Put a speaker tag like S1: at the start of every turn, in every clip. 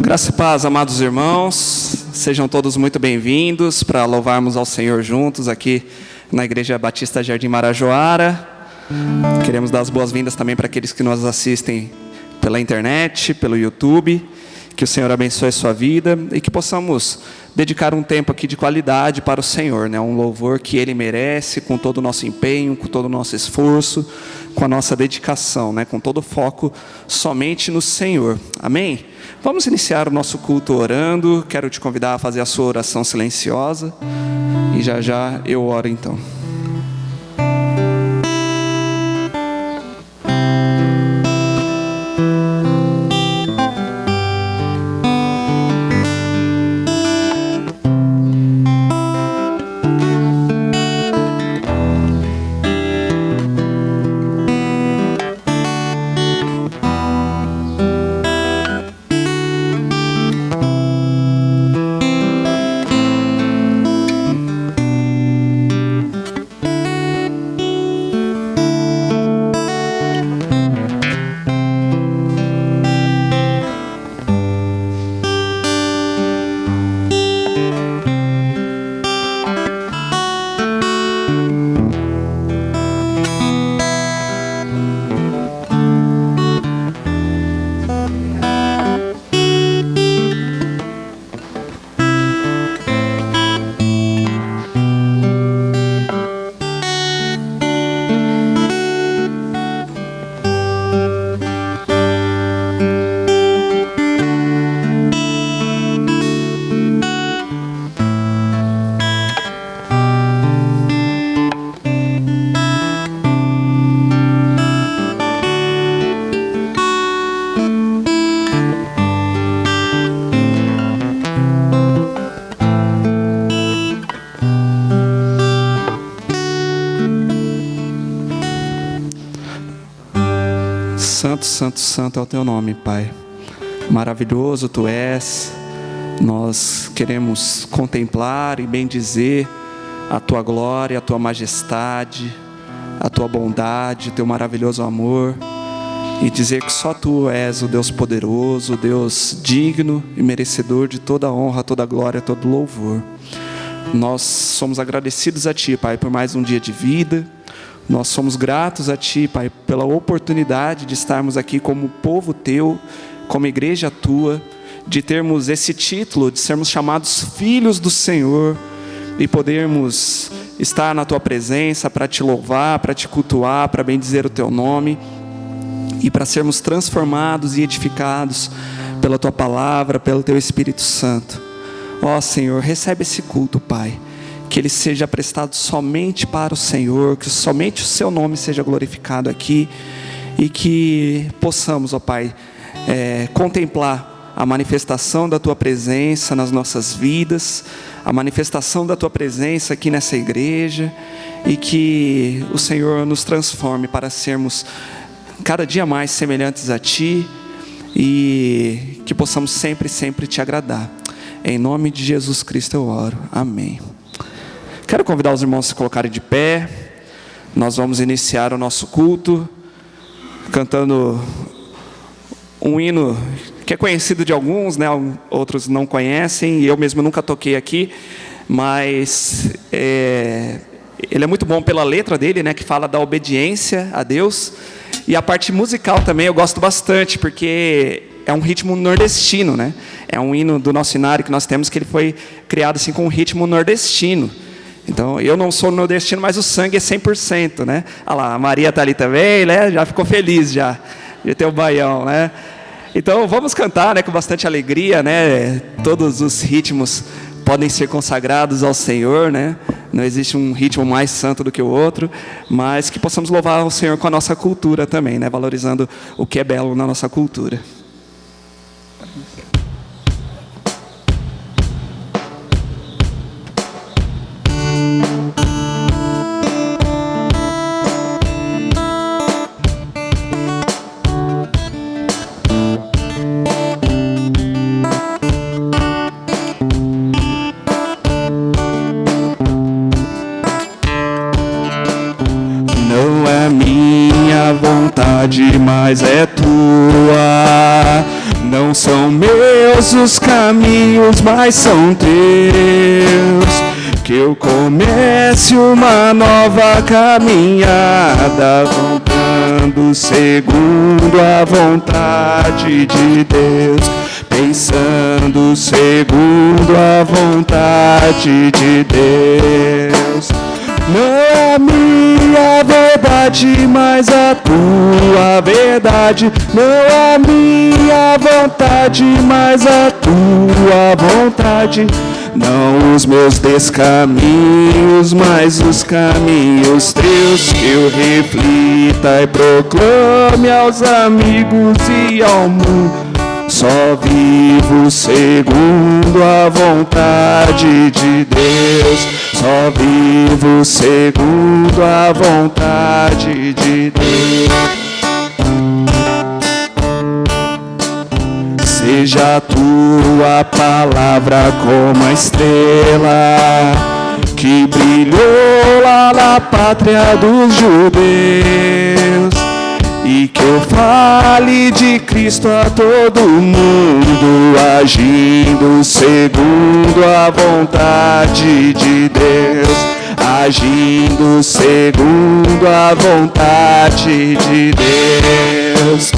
S1: Graça e paz, amados irmãos, sejam todos muito bem-vindos para louvarmos ao Senhor juntos aqui na Igreja Batista Jardim Marajoara. Queremos dar as boas-vindas também para aqueles que nos assistem pela internet, pelo YouTube. Que o Senhor abençoe a sua vida e que possamos dedicar um tempo aqui de qualidade para o Senhor, né? Um louvor que Ele merece, com todo o nosso empenho, com todo o nosso esforço, com a nossa dedicação, né? Com todo o foco somente no Senhor. Amém? Vamos iniciar o nosso culto orando. Quero te convidar a fazer a sua oração silenciosa e já já eu oro então. Santo, santo, santo é o teu nome, Pai. Maravilhoso tu és. Nós queremos contemplar e bendizer a tua glória, a tua majestade, a tua bondade, o teu maravilhoso amor. E dizer que só tu és o Deus poderoso, o Deus digno e merecedor de toda a honra, toda a glória, todo o louvor. Nós somos agradecidos a ti, Pai, por mais um dia de vida. Nós somos gratos a Ti, Pai, pela oportunidade de estarmos aqui como povo Teu, como igreja Tua, de termos esse título, de sermos chamados filhos do Senhor e podermos estar na Tua presença para Te louvar, para Te cultuar, para bendizer o Teu nome e para sermos transformados e edificados pela Tua palavra, pelo Teu Espírito Santo. Ó Senhor, recebe esse culto, Pai. Que ele seja prestado somente para o Senhor, que somente o seu nome seja glorificado aqui e que possamos, ó Pai, contemplar a manifestação da Tua presença nas nossas vidas, a manifestação da Tua presença aqui nessa igreja e que o Senhor nos transforme para sermos cada dia mais semelhantes a Ti e que possamos sempre, sempre Te agradar. Em nome de Jesus Cristo eu oro. Amém. Quero convidar os irmãos a se colocarem de pé. Nós vamos iniciar o nosso culto cantando um hino que é conhecido de alguns, né? Outros não conhecem, e eu mesmo nunca toquei aqui, mas ele é muito bom pela letra dele, né? Que fala da obediência a Deus, e a parte musical também eu gosto bastante, porque é um ritmo nordestino, né? É um hino do nosso hinário que nós temos, que ele foi criado assim com um ritmo nordestino. Então, eu não sou nordestino, mas o sangue é 100%, né? Olha lá, a Maria está ali também, né? Já ficou feliz já de ter o baião, né? Então, vamos cantar, né? Com bastante alegria, né? Todos os ritmos podem ser consagrados ao Senhor, né? Não existe um ritmo mais santo do que o outro, mas que possamos louvar o Senhor com a nossa cultura também, né? Valorizando o que é belo na nossa cultura. vontade, mas é tua. Não são meus todos os caminhos mais são teus. Que eu comece uma nova caminhada, contando segundo a vontade de Deus, pensando segundo a vontade de Deus. Não a minha verdade, mas a tua verdade. Não a minha vontade, mas a tua vontade. Não os meus descaminhos, mas os caminhos teus. Que eu reflita e proclame aos amigos e ao mundo. Só vivo segundo a vontade de Deus. Só vivo segundo a vontade de Deus. Seja a tua palavra como a estrela que brilhou lá na pátria dos judeus, e que eu fale de Cristo a todo mundo, agindo segundo a vontade de Deus, agindo segundo a vontade de Deus.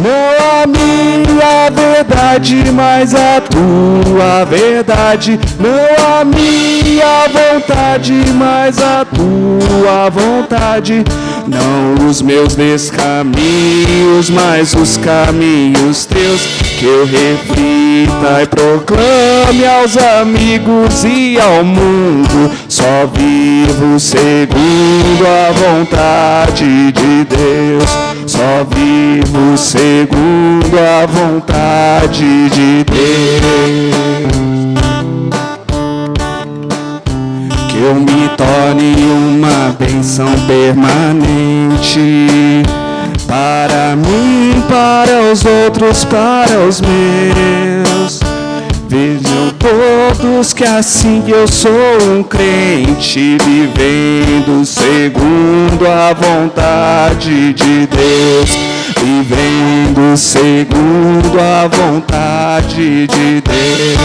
S1: Não a minha verdade, mas a tua verdade. Não a minha vontade, mas a tua vontade. Não os meus descaminhos, mas os caminhos teus. Que eu reflita e proclame aos amigos e ao mundo. Só vivo segundo a vontade de Deus. Só vivo segundo a vontade de Deus. Que eu me torne uma bênção permanente para mim, para os outros, para os meus. Vejam todos que assim eu sou um crente, vivendo segundo a vontade de Deus, vivendo segundo a vontade de Deus.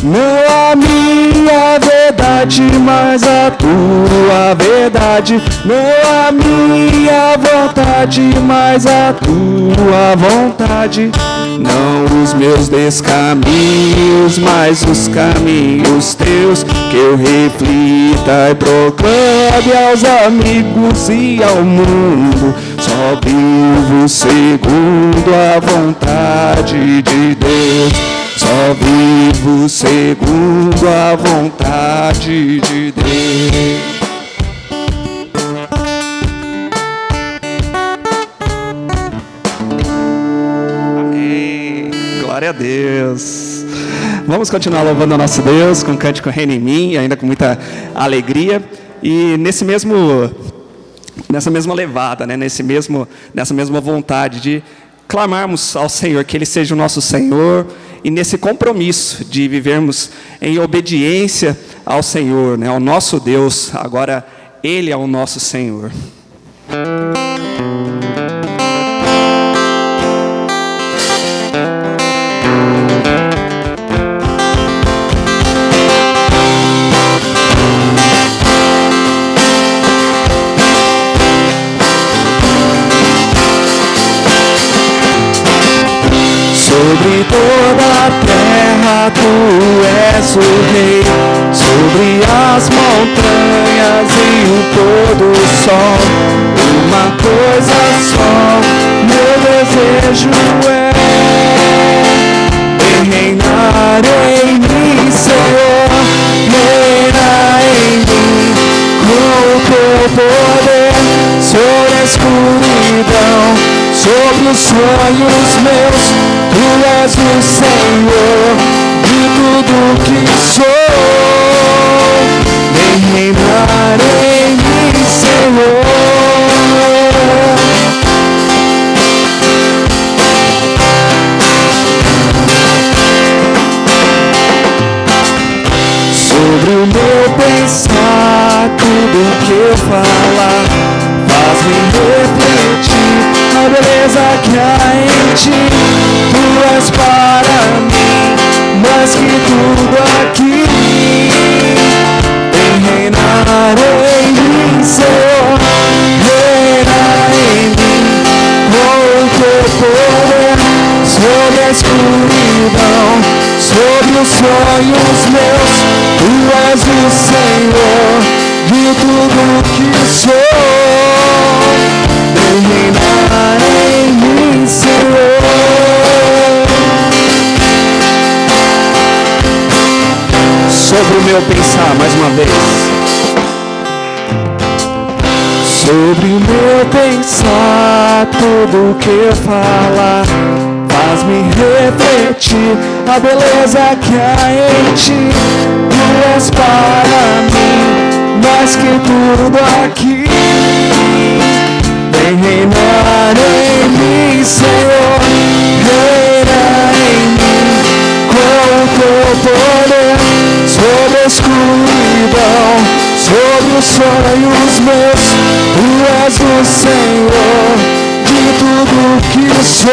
S1: Não a minha verdade, mas a tua verdade. Não a minha vontade, mas a tua vontade. Não os meus descaminhos, mas os caminhos teus. Que eu reflita e proclame aos amigos e ao mundo. Só vivo segundo a vontade de Deus. Só vivo segundo a vontade de Deus. Amém. Glória a Deus. Vamos continuar louvando o nosso Deus com o cântico Reina em Mim, ainda com muita alegria. E nessa mesma levada, né? nessa mesma vontade de clamarmos ao Senhor que Ele seja o nosso Senhor, e nesse compromisso de vivermos em obediência ao Senhor, né, ao nosso Deus. Agora Ele é o nosso Senhor. Sobre toda a terra tu és o rei, sobre as montanhas e o pôr do sol. Uma coisa só, meu desejo é reinar em mim, Senhor. Reina em mim com o teu poder, sobre a escuridão, sobre os sonhos meus. Tu és o Senhor de tudo que sou. Vem reinar em mim, Senhor. Sobre o meu pensar, tudo que eu falar, faz-me refletir a beleza que há em ti. Tu és para mais que tudo aqui. Vem reinar em mim, Senhor, reina em mim, com o teu poder, sobre a escuridão, sobre os sonhos meus. Tu és o Senhor de tudo que sou. Vem reinar em mim, Senhor. Sobre o meu pensar, mais uma vez. Sobre o meu pensar, tudo que fala faz-me refletir a beleza que há em ti. Tu és para mim mais que tudo aqui. Vem reinar em mim, Senhor, reina em mim, com o teu poder, sobre a escuridão, sobre os sonhos meus. Tu és o Senhor de tudo que sou.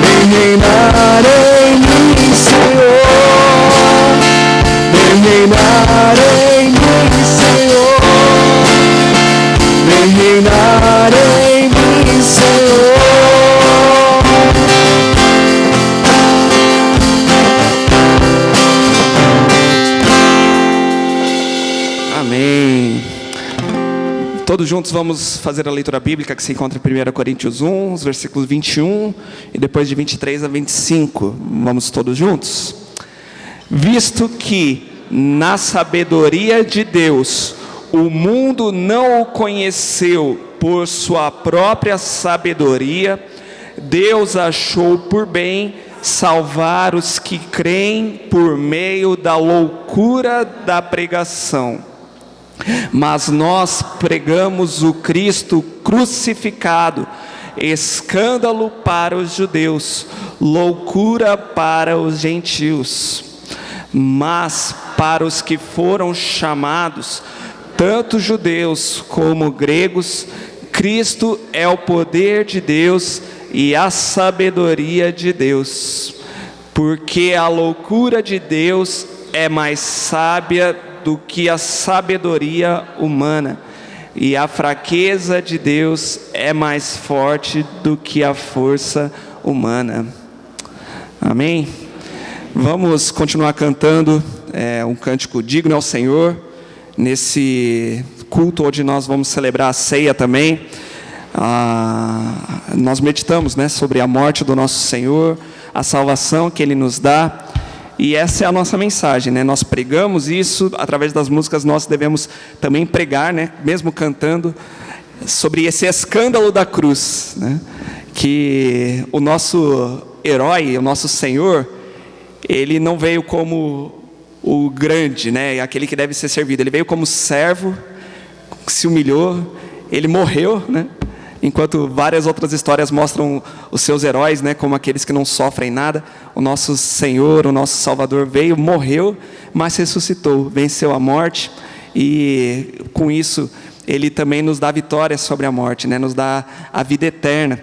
S1: Vem reinar em mim, Senhor, vem reinar em mim, Senhor, vem reinar em mim, Senhor. Amém. Todos juntos vamos fazer a leitura bíblica que se encontra em 1 Coríntios 1, os versículos 21 e depois de 23 a 25. Vamos todos juntos? Visto que na sabedoria de Deus o mundo não o conheceu por sua própria sabedoria, Deus achou por bem salvar os que creem por meio da loucura da pregação. Mas nós pregamos o Cristo crucificado, escândalo para os judeus, loucura para os gentios. Mas para os que foram chamados, tanto judeus como gregos, Cristo é o poder de Deus e a sabedoria de Deus. Porque a loucura de Deus é mais sábia do que a sabedoria humana, e a fraqueza de Deus é mais forte do que a força humana. Amém? Vamos continuar cantando um cântico digno ao Senhor, nesse culto onde nós vamos celebrar a ceia também. Nós meditamos, sobre a morte do nosso Senhor, a salvação que Ele nos dá. E essa é a nossa mensagem, Nós pregamos isso, através das músicas nós devemos também pregar, mesmo cantando, sobre esse escândalo da cruz, que o nosso herói, o nosso Senhor, Ele não veio como o grande, aquele que deve ser servido. Ele veio como servo, se humilhou, Ele morreu, enquanto várias outras histórias mostram os seus heróis, como aqueles que não sofrem nada. O nosso Senhor, o nosso Salvador veio, morreu, mas ressuscitou, venceu a morte, e com isso Ele também nos dá vitória sobre a morte, nos dá a vida eterna.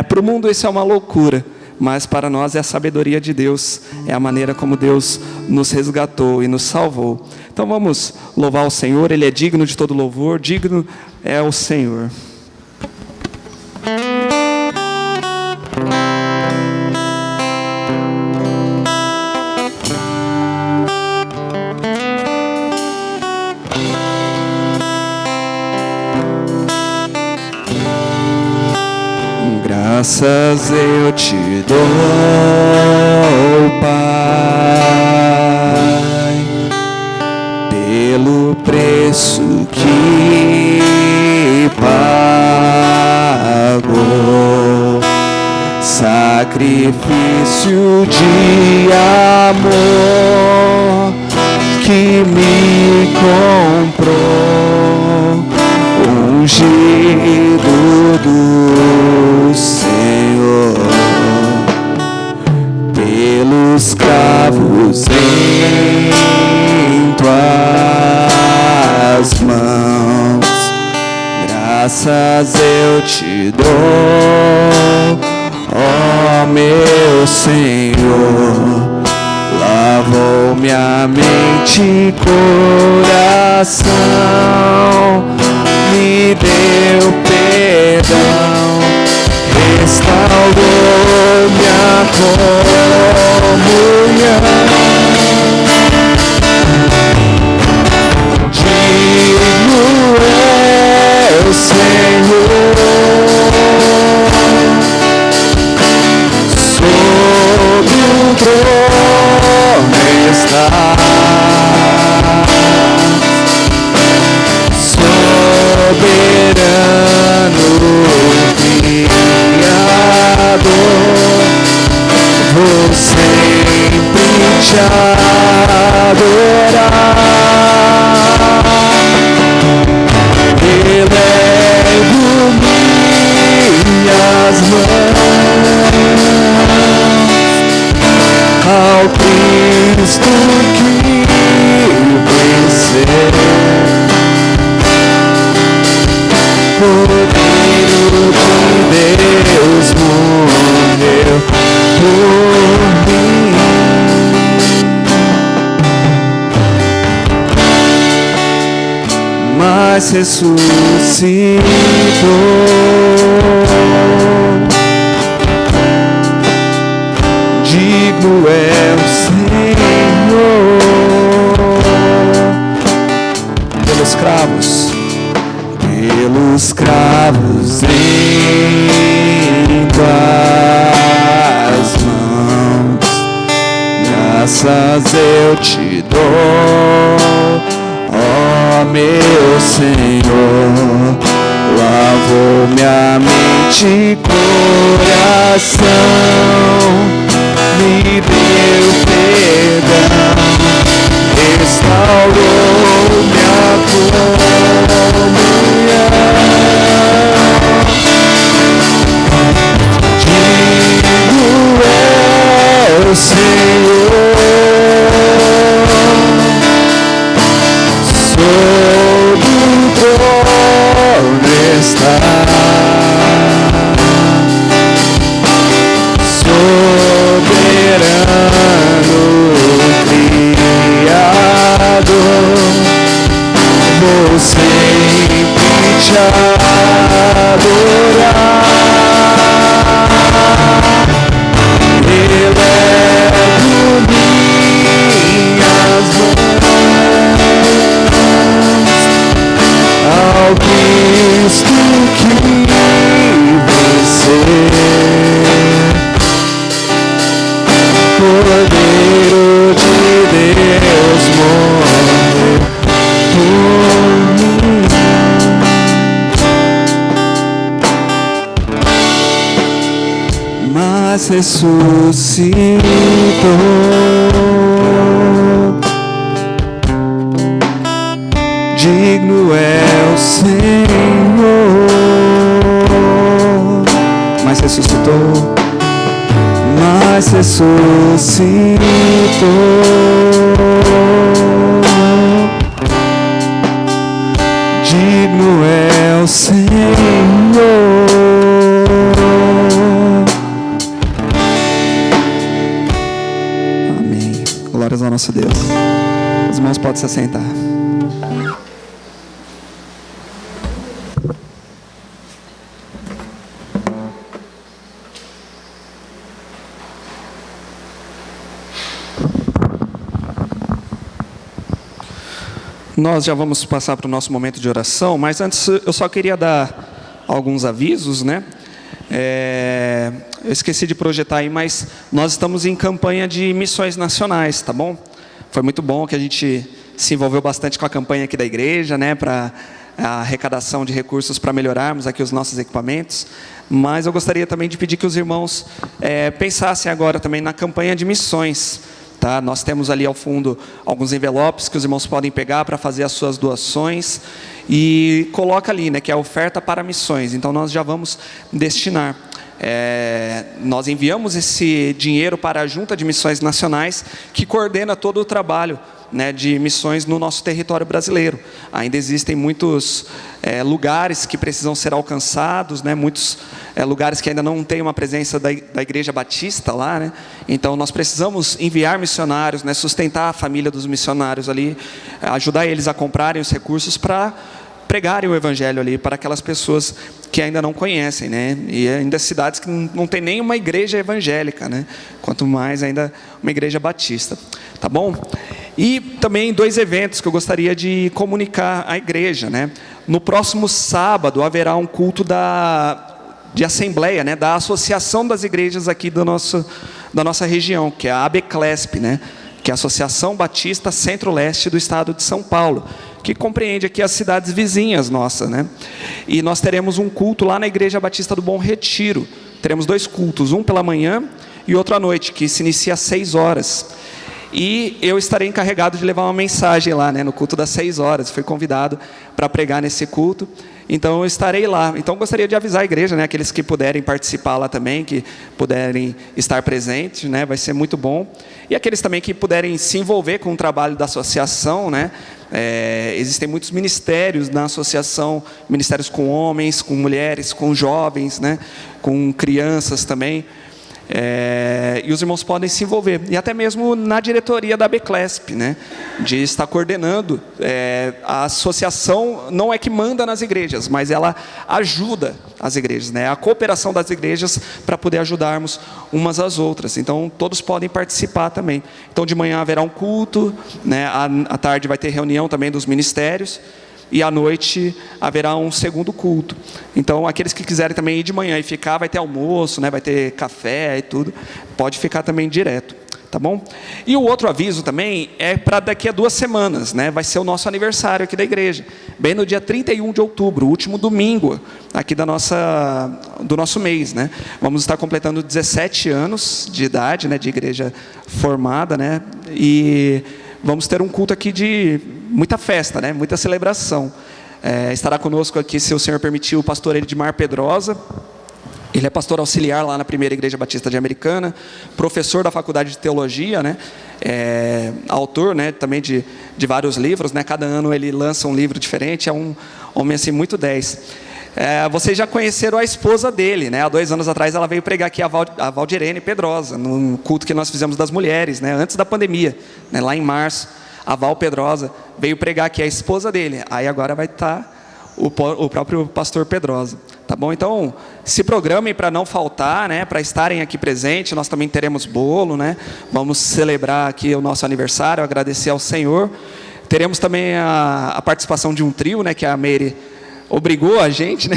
S1: Para o mundo isso é uma loucura, mas para nós é a sabedoria de Deus, é a maneira como Deus nos resgatou e nos salvou. Então vamos louvar o Senhor, Ele é digno de todo louvor, digno é o Senhor. Graças eu te dou, Pai, pelo preço que pagou, sacrifício de amor que me comprou, ungido do Senhor, pelos cravos em tuas mãos. Graças eu te dou, ó meu Senhor, lavou minha mente e coração, me deu perdão, restaurou minha comunhão. Digno é o Senhor, sobre o trono está, soberano Criador, vou sempre te adorar. Elevo minhas mãos ao Cristo que venceu, Cordeiro de Deus morreu por mim. Mas ressuscitou, digno é o Senhor. Pelos cravos em tuas mãos, graças eu te dou, ó meu Senhor, lavou minha mente e coração, me deu perdão, restaurou minha comunhão. Digno é o Senhor, sobre o trono está, soberano Criador, vou sempre te adorar. Elevo minhas mãos ao Cristo que venceu, Cordeiro de Deus morreu por mim. Mas ressuscitou, digno é o Senhor. Mas ressuscitou, mas ressuscitou, digno é o Senhor. Amém. Glórias ao nosso Deus. Os irmãos podem se assentar. Nós já vamos passar para o nosso momento de oração, mas antes eu só queria dar alguns avisos, né? Eu esqueci de projetar aí, mas nós estamos em campanha de missões nacionais, tá bom? Foi muito bom que a gente se envolveu bastante com a campanha aqui da igreja, né? Para a arrecadação de recursos para melhorarmos aqui os nossos equipamentos. Mas eu gostaria também de pedir que os irmãos pensassem agora também na campanha de missões. Tá? Nós temos ali ao fundo alguns envelopes que os irmãos podem pegar para fazer as suas doações e coloca ali, né, que é a oferta para missões. Então nós já vamos destinar. Nós enviamos esse dinheiro para a Junta de Missões Nacionais, que coordena todo o trabalho né, de missões no nosso território brasileiro. Ainda existem muitos lugares que precisam ser alcançados, né, muitos lugares que ainda não têm uma presença da Igreja Batista lá, né? Então nós precisamos enviar missionários, né, sustentar a família dos missionários ali, ajudar eles a comprarem os recursos para pregarem o Evangelho ali para aquelas pessoas que ainda não conhecem, né? E ainda cidades que não tem nenhuma igreja evangélica, né? Quanto mais ainda uma igreja batista, tá bom? E também 2 eventos que eu gostaria de comunicar à igreja, né? No próximo sábado haverá um culto de assembleia, né? Da Associação das Igrejas aqui da nossa região, que é a ABCLESP, né? Que é a Associação Batista Centro-Leste do Estado de São Paulo, que compreende aqui as cidades vizinhas nossas, né? E nós teremos um culto lá na Igreja Batista do Bom Retiro. Teremos 2 cultos, um pela manhã e outro à noite, que se inicia às 6 horas. E eu estarei encarregado de levar uma mensagem lá, né, no culto das 6 horas. Fui convidado para pregar nesse culto, então eu estarei lá. Então gostaria de avisar a igreja, né, aqueles que puderem participar lá também, que puderem estar presentes, né, vai ser muito bom. E aqueles também que puderem se envolver com o trabalho da associação, né, existem muitos ministérios na associação, ministérios com homens, com mulheres, com jovens, né, com crianças também. E os irmãos podem se envolver, e até mesmo na diretoria da ABCLESP, né, de estar coordenando. A associação não é que manda nas igrejas, mas ela ajuda as igrejas, né, a cooperação das igrejas para poder ajudarmos umas às outras. Então todos podem participar também. Então de manhã haverá um culto, né, à tarde vai ter reunião também dos ministérios, e à noite haverá um segundo culto. Então aqueles que quiserem também ir de manhã e ficar, vai ter almoço, né, vai ter café e tudo, pode ficar também direto, tá bom? E o outro aviso também é para daqui a 2 semanas, né, vai ser o nosso aniversário aqui da igreja, bem no dia 31 de outubro, o último domingo aqui do nosso mês, né? Vamos estar completando 17 anos de idade, né, de igreja formada, né, e vamos ter um culto aqui de muita festa, né? Muita celebração. Estará conosco aqui, se o Senhor permitir, o pastor Edmar Pedrosa. Ele é pastor auxiliar lá na Primeira Igreja Batista de Americana, professor da Faculdade de Teologia, né? Autor, né, também de vários livros, né? Cada ano ele lança um livro diferente, é um homem assim muito 10. Vocês já conheceram a esposa dele, né? Há 2 anos atrás ela veio pregar aqui, a Valdirene Pedrosa, num culto que nós fizemos das mulheres, né? Antes da pandemia, né? Lá em março. A Val Pedrosa veio pregar aqui, a esposa dele. Aí agora vai estar o próprio pastor Pedrosa, tá bom? Então se programem para não faltar, né? Para estarem aqui presentes. Nós também teremos bolo, né? Vamos celebrar aqui o nosso aniversário, agradecer ao Senhor. Teremos também a participação de um trio, né? Que a Meire obrigou a gente, né?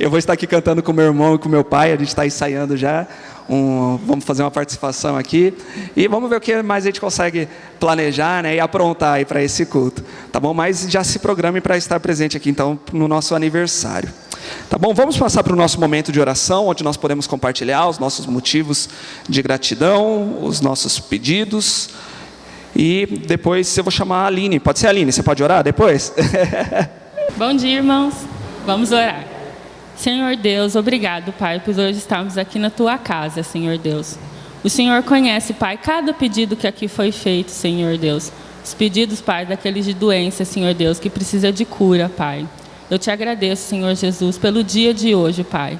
S1: Eu vou estar aqui cantando com meu irmão e com meu pai. A gente está ensaiando já. Vamos fazer uma participação aqui e vamos ver o que mais a gente consegue planejar, né, e aprontar aí para esse culto, tá bom? Mas já se programe para estar presente aqui então no nosso aniversário, tá bom? Vamos passar para o nosso momento de oração, onde nós podemos compartilhar os nossos motivos de gratidão, os nossos pedidos, e depois eu vou chamar a Aline. Pode ser, Aline? Você pode orar depois?
S2: Bom dia, irmãos. Vamos orar. Senhor Deus, obrigado, Pai, por hoje estarmos aqui na Tua casa, Senhor Deus. O Senhor conhece, Pai, cada pedido que aqui foi feito, Senhor Deus. Os pedidos, Pai, daqueles de doença, Senhor Deus, que precisa de cura, Pai. Eu te agradeço, Senhor Jesus, pelo dia de hoje, Pai.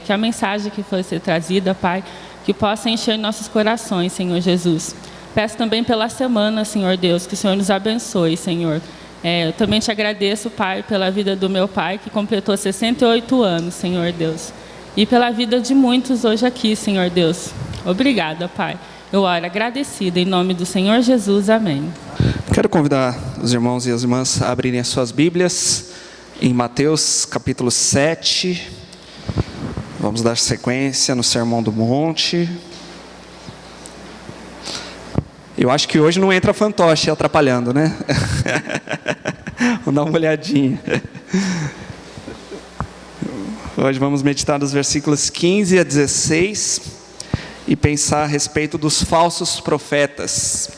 S2: Que a mensagem que foi ser trazida, Pai, que possa encher nossos corações, Senhor Jesus. Peço também pela semana, Senhor Deus, que o Senhor nos abençoe, Senhor. Eu também te agradeço, Pai, pela vida do meu pai, que completou 68 anos, Senhor Deus. E pela vida de muitos hoje aqui, Senhor Deus. Obrigada, Pai. Eu oro agradecida, em nome do Senhor Jesus. Amém.
S1: Quero convidar os irmãos e as irmãs a abrirem as suas Bíblias em Mateus capítulo 7. Vamos dar sequência no Sermão do Monte. Eu acho que hoje não entra fantoche atrapalhando, né? Vamos dar uma olhadinha. Hoje vamos meditar nos versículos 15 a 16 e pensar a respeito dos falsos profetas.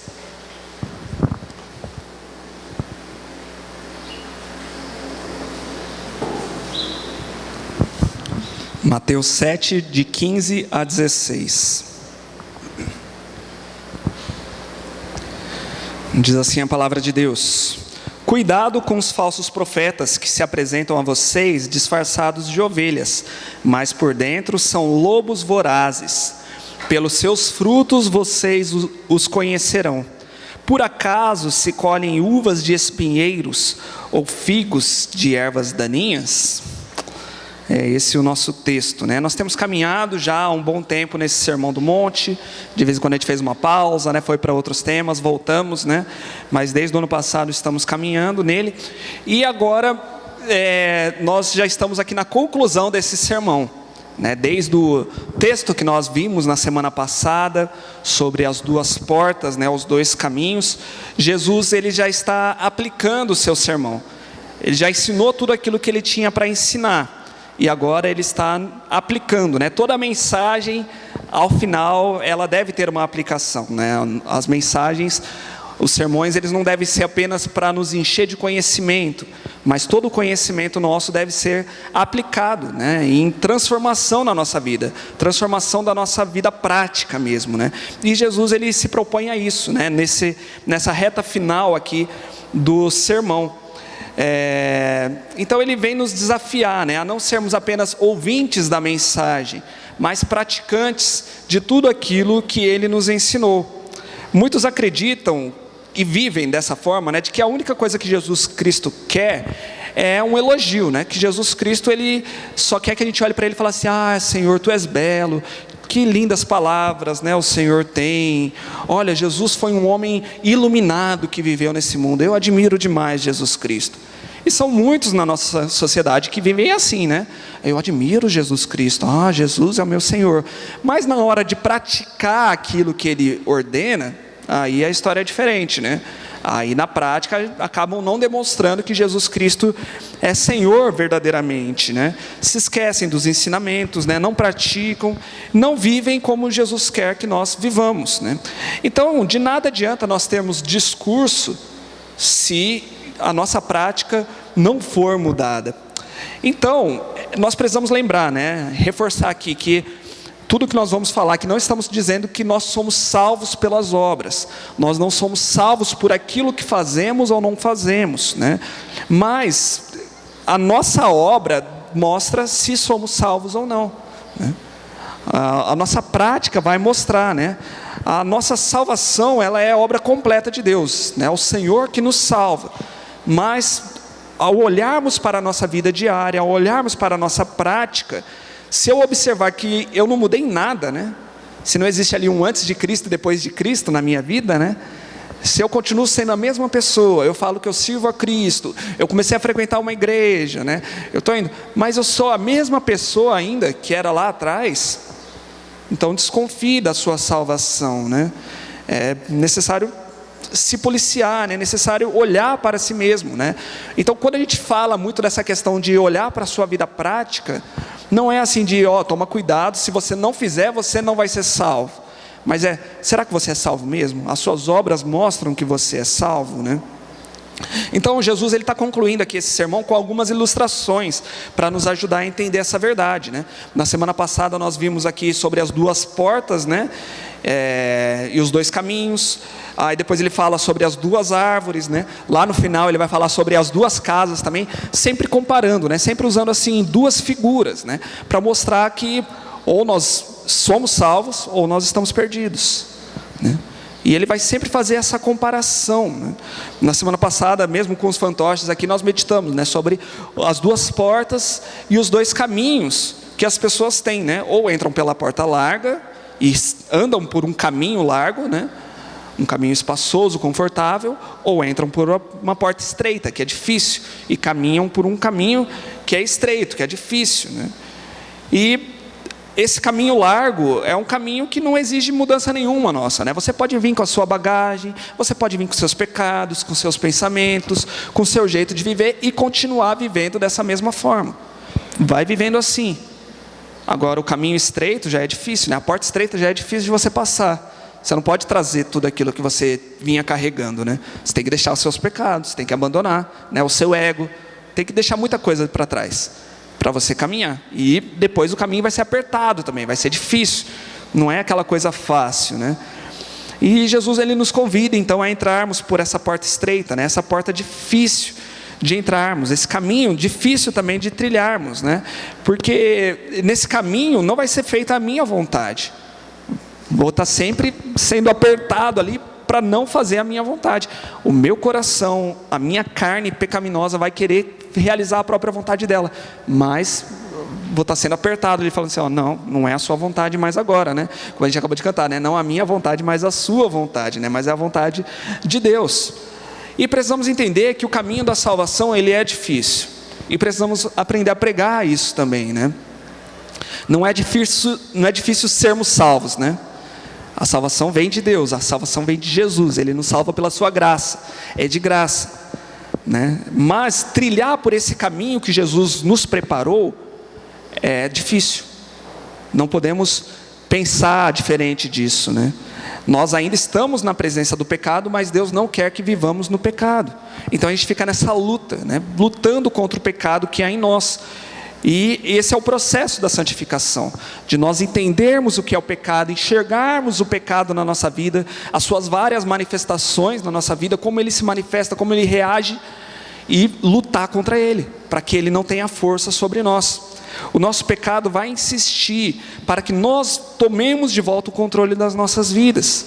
S1: Mateus 7, de 15 a 16. Diz assim a palavra de Deus: cuidado com os falsos profetas que se apresentam a vocês disfarçados de ovelhas, mas por dentro são lobos vorazes. Pelos seus frutos vocês os conhecerão. Por acaso se colhem uvas de espinheiros ou figos de ervas daninhas? É esse o nosso texto, né? Nós temos caminhado já há um bom tempo nesse Sermão do Monte. De vez em quando a gente fez uma pausa, né? Foi para outros temas, voltamos, né? Mas desde o ano passado estamos caminhando nele. E agora nós já estamos aqui na conclusão desse sermão, né? Desde o texto que nós vimos na semana passada sobre as duas portas, né? Os dois caminhos. Jesus, ele já está aplicando o seu sermão. Ele já ensinou tudo aquilo que ele tinha para ensinar. E agora ele está aplicando, né? Toda a mensagem, ao final, ela deve ter uma aplicação, né? As mensagens, os sermões, eles não devem ser apenas para nos encher de conhecimento, mas todo o conhecimento nosso deve ser aplicado, né? Em transformação na nossa vida, transformação da nossa vida prática mesmo, né? E Jesus, ele se propõe a isso, né? Nessa reta final aqui do sermão. Então ele vem nos desafiar, né, a não sermos apenas ouvintes da mensagem, mas praticantes de tudo aquilo que ele nos ensinou. Muitos acreditam e vivem dessa forma, né, de que a única coisa que Jesus Cristo quer é um elogio, né, que Jesus Cristo, ele só quer que a gente olhe para ele e fale assim: ah, Senhor, tu és belo, que lindas palavras, né, o Senhor tem. Olha, Jesus foi um homem iluminado que viveu nesse mundo. Eu admiro demais Jesus Cristo. E são muitos na nossa sociedade que vivem assim, né? Eu admiro Jesus Cristo. Ah, Jesus é o meu Senhor. Mas na hora de praticar aquilo que Ele ordena, aí a história é diferente, né? Aí na prática acabam não demonstrando que Jesus Cristo é Senhor verdadeiramente, né? Se esquecem dos ensinamentos, né? Não praticam, não vivem como Jesus quer que nós vivamos, né? Então, de nada adianta nós termos discurso se a nossa prática não for mudada. Então, nós precisamos lembrar, né? Reforçar aqui que tudo que nós vamos falar, que não estamos dizendo que nós somos salvos pelas obras. Nós não somos salvos por aquilo que fazemos ou não fazemos, né? Mas a nossa obra mostra se somos salvos ou não, né? A nossa prática vai mostrar, né? A nossa salvação, ela é obra completa de Deus, né? O Senhor que nos salva. Mas ao olharmos para a nossa vida diária, ao olharmos para a nossa prática, se eu observar que eu não mudei em nada, né? Se não existe ali um antes de Cristo e depois de Cristo na minha vida, né? Se eu continuo sendo a mesma pessoa, eu falo que eu sirvo a Cristo, eu comecei a frequentar uma igreja, né? Eu estou indo, mas eu sou a mesma pessoa ainda que era lá atrás, então desconfie da sua salvação, né? É necessário se policiar, né? É necessário olhar para si mesmo, né? Então, quando a gente fala muito dessa questão de olhar para a sua vida prática, não é assim de, toma cuidado, se você não fizer, você não vai ser salvo. Mas será que você é salvo mesmo? As suas obras mostram que você é salvo, né? Então Jesus, ele está concluindo aqui esse sermão com algumas ilustrações para nos ajudar a entender essa verdade, né? Na semana passada nós vimos aqui sobre as duas portas, né? E os dois caminhos. Aí depois ele fala sobre as duas árvores, né? Lá no final ele vai falar sobre as duas casas também, sempre comparando, né? Sempre usando assim duas figuras, né? Para mostrar que ou nós somos salvos ou nós estamos perdidos, né? E ele vai sempre fazer essa comparação, né? Na semana passada, mesmo com os fantoches aqui, nós meditamos, né, sobre as duas portas e os dois caminhos que as pessoas têm, né? Ou entram pela porta larga e andam por um caminho largo, né? Um caminho espaçoso, confortável, ou entram por uma porta estreita, que é difícil, e caminham por um caminho que é estreito, que é difícil, né? E esse caminho largo é um caminho que não exige mudança nenhuma nossa, né? Você pode vir com a sua bagagem, você pode vir com seus pecados, com seus pensamentos, com o seu jeito de viver e continuar vivendo dessa mesma forma. Vai vivendo assim. Agora o caminho estreito já é difícil, né? A porta estreita já é difícil de você passar. Você não pode trazer tudo aquilo que você vinha carregando, né? Você tem que deixar os seus pecados, tem que abandonar, né, o seu ego, tem que deixar muita coisa para trás, para você caminhar. E depois o caminho vai ser apertado também, vai ser difícil, não é aquela coisa fácil, né? E Jesus, ele nos convida então a entrarmos por essa porta estreita, né? Essa porta difícil de entrarmos, esse caminho difícil também de trilharmos, né? Porque nesse caminho não vai ser feita a minha vontade. Vou estar sempre sendo apertado ali para não fazer a minha vontade. O meu coração, a minha carne pecaminosa vai querer realizar a própria vontade dela, mas vou estar sendo apertado ali, falando assim, ó, não é a sua vontade mais agora, né? Como a gente acabou de cantar, né? Não a minha vontade, mas a sua vontade, né? Mas é a vontade de Deus. E precisamos entender que o caminho da salvação, ele é difícil, e precisamos aprender a pregar isso também, né? Não é difícil sermos salvos, né? A salvação vem de Deus, a salvação vem de Jesus, Ele nos salva pela sua graça, é de graça, né? Mas trilhar por esse caminho que Jesus nos preparou é difícil. Não podemos pensar diferente disso, né? Nós ainda estamos na presença do pecado, mas Deus não quer que vivamos no pecado. Então a gente fica nessa luta, né? Lutando contra o pecado que há em nós. E esse é o processo da santificação, de nós entendermos o que é o pecado, enxergarmos o pecado na nossa vida, as suas várias manifestações na nossa vida, como ele se manifesta, como ele reage, e lutar contra ele, para que ele não tenha força sobre nós. O nosso pecado vai insistir para que nós tomemos de volta o controle das nossas vidas,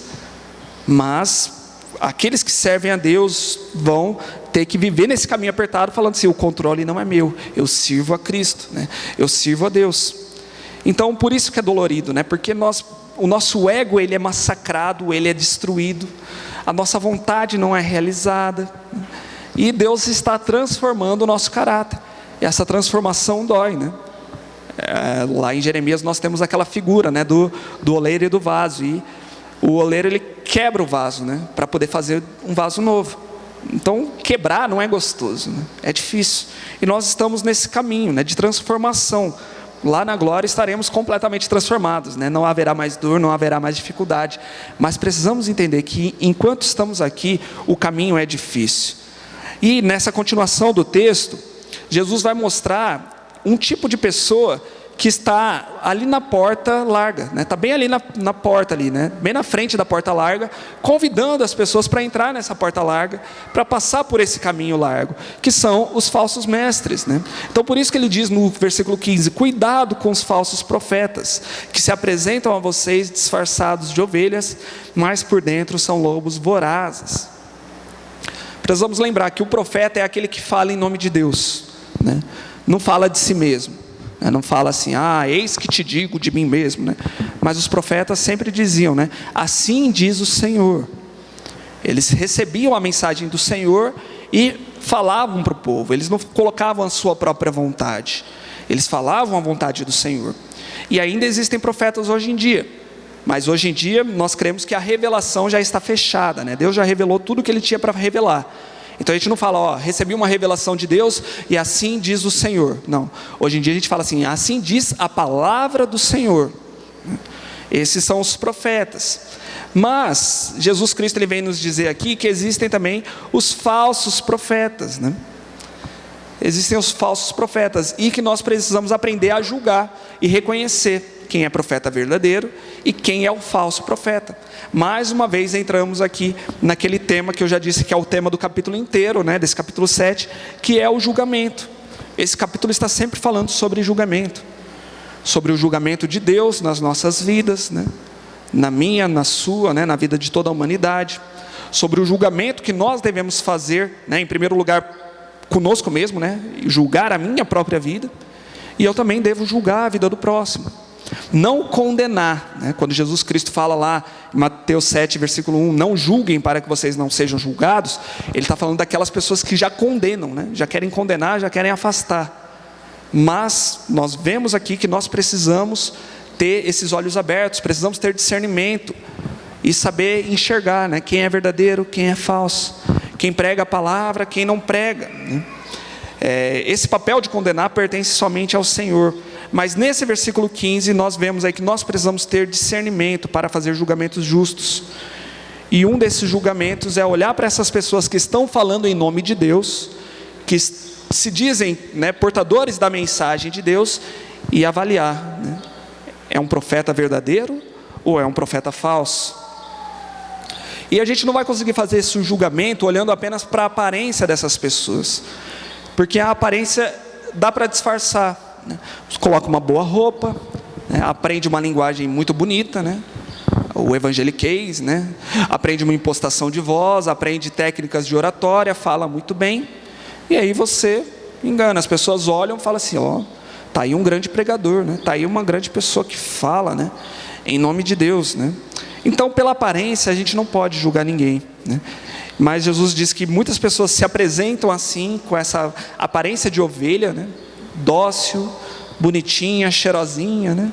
S1: mas aqueles que servem a Deus vão ter que viver nesse caminho apertado, falando assim, o controle não é meu, eu sirvo a Cristo, né? Eu sirvo a Deus. Então por isso que é dolorido, né? Porque o nosso ego, ele é massacrado, ele é destruído, a nossa vontade não é realizada, e Deus está transformando o nosso caráter, e essa transformação dói, né? Lá em Jeremias nós temos aquela figura, né, do oleiro e do vaso, e o oleiro, ele quebra o vaso, né, para poder fazer um vaso novo. Então quebrar não é gostoso, né? É difícil, e nós estamos nesse caminho, né, de transformação. Lá na glória estaremos completamente transformados, né? Não haverá mais dor, não haverá mais dificuldade, mas precisamos entender que enquanto estamos aqui, o caminho é difícil. E nessa continuação do texto, Jesus vai mostrar um tipo de pessoa que está ali na porta larga, né? Está bem ali na porta ali, né? Bem na frente da porta larga, convidando as pessoas para entrar nessa porta larga, para passar por esse caminho largo, que são os falsos mestres, né? Então por isso que ele diz no versículo 15, cuidado com os falsos profetas, que se apresentam a vocês disfarçados de ovelhas, mas por dentro são lobos vorazes. Precisamos lembrar que o profeta é aquele que fala em nome de Deus, né? Não fala de si mesmo. Não fala assim, eis que te digo de mim mesmo, né? Mas os profetas sempre diziam, né? Assim diz o Senhor. Eles recebiam a mensagem do Senhor e falavam para o povo. Eles não colocavam a sua própria vontade, eles falavam a vontade do Senhor. E ainda existem profetas hoje em dia, mas hoje em dia nós cremos que a revelação já está fechada, né? Deus já revelou tudo o que Ele tinha para revelar. Então a gente não fala, recebi uma revelação de Deus e assim diz o Senhor. Não, hoje em dia a gente fala assim, assim diz a palavra do Senhor. Esses são os profetas. Mas Jesus Cristo, ele vem nos dizer aqui que existem também os falsos profetas, né? Existem os falsos profetas, e que nós precisamos aprender a julgar e reconhecer quem é profeta verdadeiro e quem é o falso profeta. Mais uma vez entramos aqui naquele tema que eu já disse que é o tema do capítulo inteiro, né, desse capítulo 7, que é o julgamento. Esse capítulo está sempre falando sobre julgamento, sobre o julgamento de Deus nas nossas vidas, né, na minha, na sua, né, na vida de toda a humanidade, sobre o julgamento que nós devemos fazer, né, em primeiro lugar conosco mesmo, né, julgar a minha própria vida, e eu também devo julgar a vida do próximo. Não condenar, né? Quando Jesus Cristo fala lá em Mateus 7, versículo 1, não julguem para que vocês não sejam julgados, Ele está falando daquelas pessoas que já condenam, né? Já querem condenar, já querem afastar. Mas nós vemos aqui que nós precisamos ter esses olhos abertos, precisamos ter discernimento e saber enxergar, né? Quem é verdadeiro, quem é falso, quem prega a palavra, quem não prega, né? Esse papel de condenar pertence somente ao Senhor. Mas nesse versículo 15 nós vemos aí que nós precisamos ter discernimento para fazer julgamentos justos. E um desses julgamentos é olhar para essas pessoas que estão falando em nome de Deus, que se dizem, né, portadores da mensagem de Deus, e avaliar, né? É um profeta verdadeiro ou é um profeta falso? E a gente não vai conseguir fazer esse julgamento olhando apenas para a aparência dessas pessoas, porque a aparência dá para disfarçar, né? Você coloca uma boa roupa, né? Aprende uma linguagem muito bonita, né? O evangeliquez, né? Aprende uma impostação de voz, aprende técnicas de oratória, fala muito bem, e aí você engana. As pessoas olham e falam assim: ó, tá aí um grande pregador, né? Tá aí uma grande pessoa que fala, né? Em nome de Deus, né? Então, pela aparência, a gente não pode julgar ninguém, né? Mas Jesus diz que muitas pessoas se apresentam assim, com essa aparência de ovelha, né? Dócil, bonitinha, cheirosinha, né?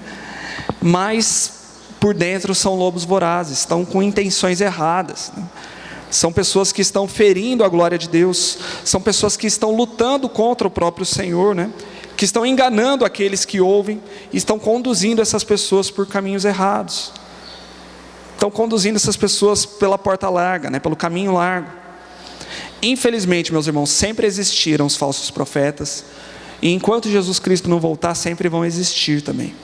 S1: Mas por dentro são lobos vorazes, estão com intenções erradas, né? São pessoas que estão ferindo a glória de Deus, são pessoas que estão lutando contra o próprio Senhor, né? Que estão enganando aqueles que ouvem, e estão conduzindo essas pessoas por caminhos errados. Estão conduzindo essas pessoas pela porta larga, né? Pelo caminho largo. Infelizmente, meus irmãos, sempre existiram os falsos profetas, e enquanto Jesus Cristo não voltar, sempre vão existir também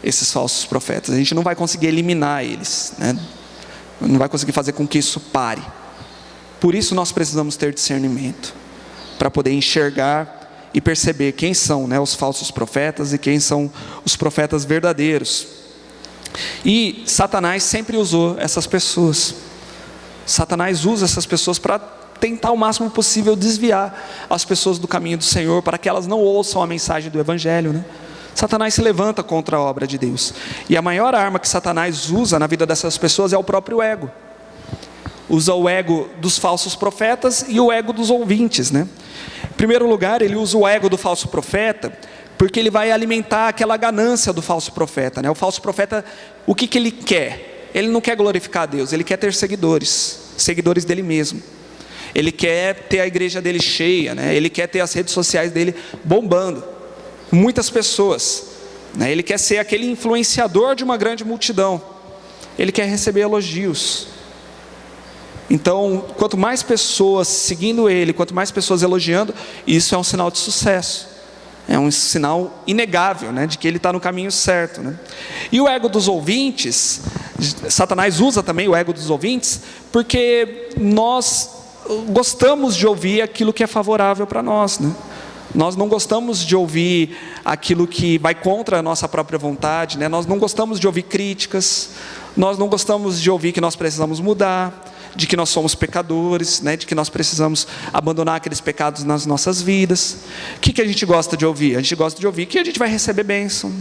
S1: esses falsos profetas. A gente não vai conseguir eliminar eles, né? Não vai conseguir fazer com que isso pare. Por isso nós precisamos ter discernimento, para poder enxergar e perceber quem são, né, os falsos profetas e quem são os profetas verdadeiros. E Satanás sempre usou essas pessoas. Satanás usa essas pessoas para tentar o máximo possível desviar as pessoas do caminho do Senhor, para que elas não ouçam a mensagem do Evangelho, né? Satanás se levanta contra a obra de Deus, e a maior arma que Satanás usa na vida dessas pessoas é o próprio ego. Usa o ego dos falsos profetas e o ego dos ouvintes, né? Em primeiro lugar, ele usa o ego do falso profeta, porque ele vai alimentar aquela ganância do falso profeta, né? O falso profeta, o que ele quer? Ele não quer glorificar a Deus, ele quer ter seguidores dele mesmo. Ele quer ter a igreja dele cheia, né? Ele quer ter as redes sociais dele bombando, muitas pessoas, né? Ele quer ser aquele influenciador de uma grande multidão, ele quer receber elogios. Então, quanto mais pessoas seguindo ele, quanto mais pessoas elogiando, isso é um sinal de sucesso, é um sinal inegável, né, de que ele está no caminho certo, né? E o ego dos ouvintes, Satanás usa também o ego dos ouvintes, porque nós gostamos de ouvir aquilo que é favorável para nós, né? Nós não gostamos de ouvir aquilo que vai contra a nossa própria vontade, né? Nós não gostamos de ouvir críticas, nós não gostamos de ouvir que nós precisamos mudar, de que nós somos pecadores, né? De que nós precisamos abandonar aqueles pecados nas nossas vidas. O que a gente gosta de ouvir? A gente gosta de ouvir que a gente vai receber bênção.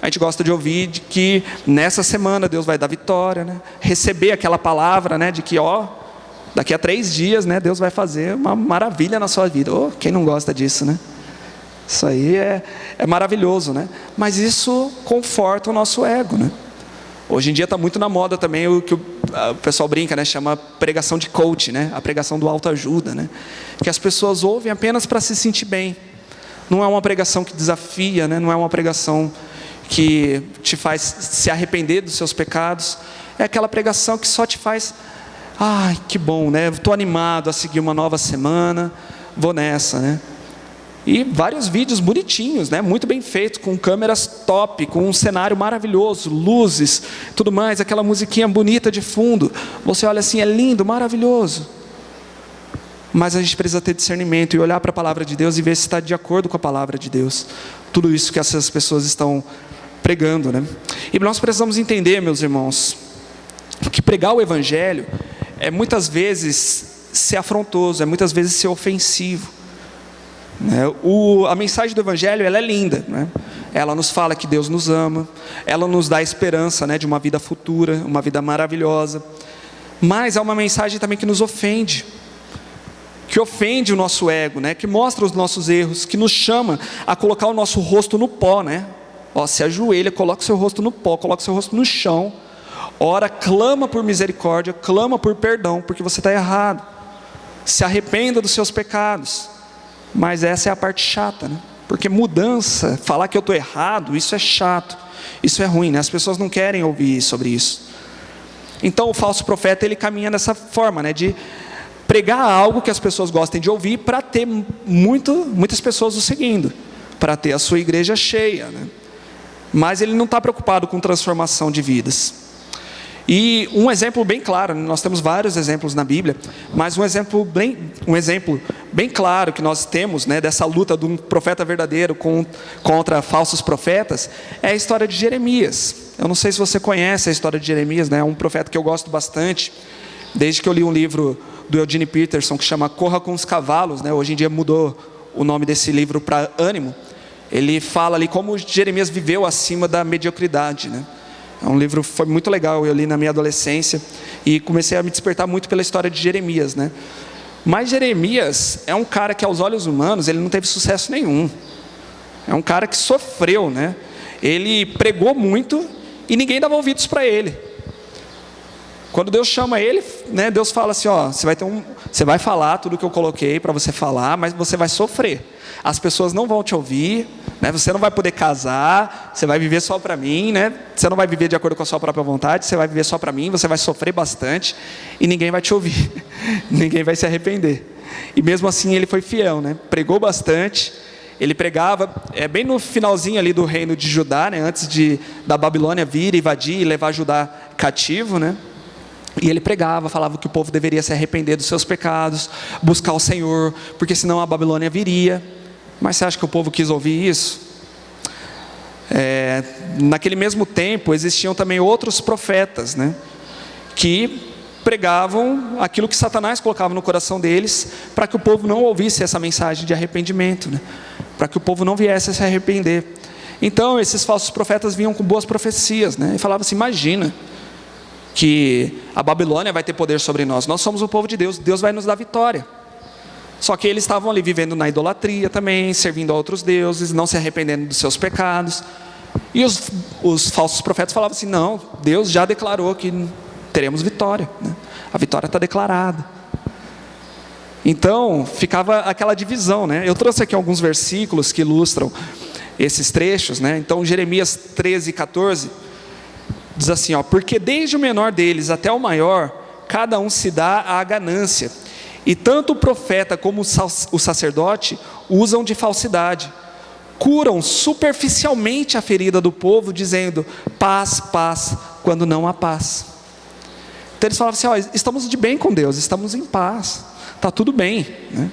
S1: A gente gosta de ouvir de que nessa semana Deus vai dar vitória, né? Receber aquela palavra, né? De que daqui a 3 dias, né, Deus vai fazer uma maravilha na sua vida. Quem não gosta disso, né? Isso aí é maravilhoso, né? Mas isso conforta o nosso ego, né? Hoje em dia está muito na moda também o que o pessoal brinca, né? Chama pregação de coach, né? A pregação do autoajuda, né? Que as pessoas ouvem apenas para se sentir bem. Não é uma pregação que desafia, né? Não é uma pregação que te faz se arrepender dos seus pecados. É aquela pregação que só te faz: ai, que bom, né? Estou animado a seguir uma nova semana, vou nessa, né? E vários vídeos bonitinhos, né? Muito bem feitos, com câmeras top, com um cenário maravilhoso, luzes, tudo mais, aquela musiquinha bonita de fundo. Você olha assim, é lindo, maravilhoso. Mas a gente precisa ter discernimento e olhar para a palavra de Deus e ver se está de acordo com a palavra de Deus. Tudo isso que essas pessoas estão pregando, né? E nós precisamos entender, meus irmãos, que pregar o Evangelho é muitas vezes ser afrontoso, é muitas vezes ser ofensivo, né? A mensagem do Evangelho, ela é linda, né? Ela nos fala que Deus nos ama, ela nos dá esperança, né, de uma vida futura, uma vida maravilhosa. Mas é uma mensagem também que nos ofende, que ofende o nosso ego, né? Que mostra os nossos erros, que nos chama a colocar o nosso rosto no pó, né? Se ajoelha, coloca o seu rosto no pó, coloca o seu rosto no chão, ora, clama por misericórdia, clama por perdão, porque você está errado. Se arrependa dos seus pecados. Mas essa é a parte chata, né? Porque mudança, falar que eu estou errado, isso é chato, isso é ruim, né? As pessoas não querem ouvir sobre isso. Então o falso profeta, ele caminha dessa forma, né? De pregar algo que as pessoas gostem de ouvir, para ter muitas pessoas o seguindo, para ter a sua igreja cheia, né? Mas ele não está preocupado com transformação de vidas. E um exemplo bem claro, nós temos vários exemplos na Bíblia, mas um exemplo bem claro que nós temos, né, dessa luta de um profeta verdadeiro contra falsos profetas, é a história de Jeremias. Eu não sei se você conhece a história de Jeremias, né? É um profeta que eu gosto bastante, desde que eu li um livro do Eugene Peterson que chama Corra com os Cavalos, né? Hoje em dia mudou o nome desse livro para Ânimo. Ele fala ali como Jeremias viveu acima da mediocridade, né? É um livro, foi muito legal, eu li na minha adolescência e comecei a me despertar muito pela história de Jeremias, né? Mas Jeremias é um cara que aos olhos humanos ele não teve sucesso nenhum. É um cara que sofreu, né? Ele pregou muito e ninguém dava ouvidos para ele. Quando Deus chama ele, né, Deus fala assim, ó, você vai falar tudo que eu coloquei para você falar, mas você vai sofrer. As pessoas não vão te ouvir, né, você não vai poder casar, você vai viver só para mim, né, você não vai viver de acordo com a sua própria vontade, você vai viver só para mim, você vai sofrer bastante e ninguém vai te ouvir, ninguém vai se arrepender. E mesmo assim ele foi fiel, né, pregou bastante. Ele pregava bem no finalzinho ali do reino de Judá, né, antes da Babilônia vir, invadir e levar Judá cativo, né? E ele pregava, falava que o povo deveria se arrepender dos seus pecados, buscar o Senhor, porque senão a Babilônia viria. Mas você acha que o povo quis ouvir isso? Naquele mesmo tempo existiam também outros profetas, né, que pregavam aquilo que Satanás colocava no coração deles, para que o povo não ouvisse essa mensagem de arrependimento, né? Para que o povo não viesse a se arrepender. Então esses falsos profetas vinham com boas profecias, né? E falavam assim, imagina que a Babilônia vai ter poder sobre nós, nós somos o povo de Deus, Deus vai nos dar vitória. Só que eles estavam ali vivendo na idolatria também, servindo a outros deuses, não se arrependendo dos seus pecados. E os falsos profetas falavam assim, não, Deus já declarou que teremos vitória, né? A vitória está declarada. Então ficava aquela divisão, né? Eu trouxe aqui alguns versículos que ilustram esses trechos, né? Então Jeremias 13:14 diz assim, ó, porque desde o menor deles até o maior, cada um se dá à ganância, e tanto o profeta como o sacerdote usam de falsidade, curam superficialmente a ferida do povo, dizendo paz, paz, quando não há paz. Então eles falavam assim, ó, estamos de bem com Deus, estamos em paz, está tudo bem, né?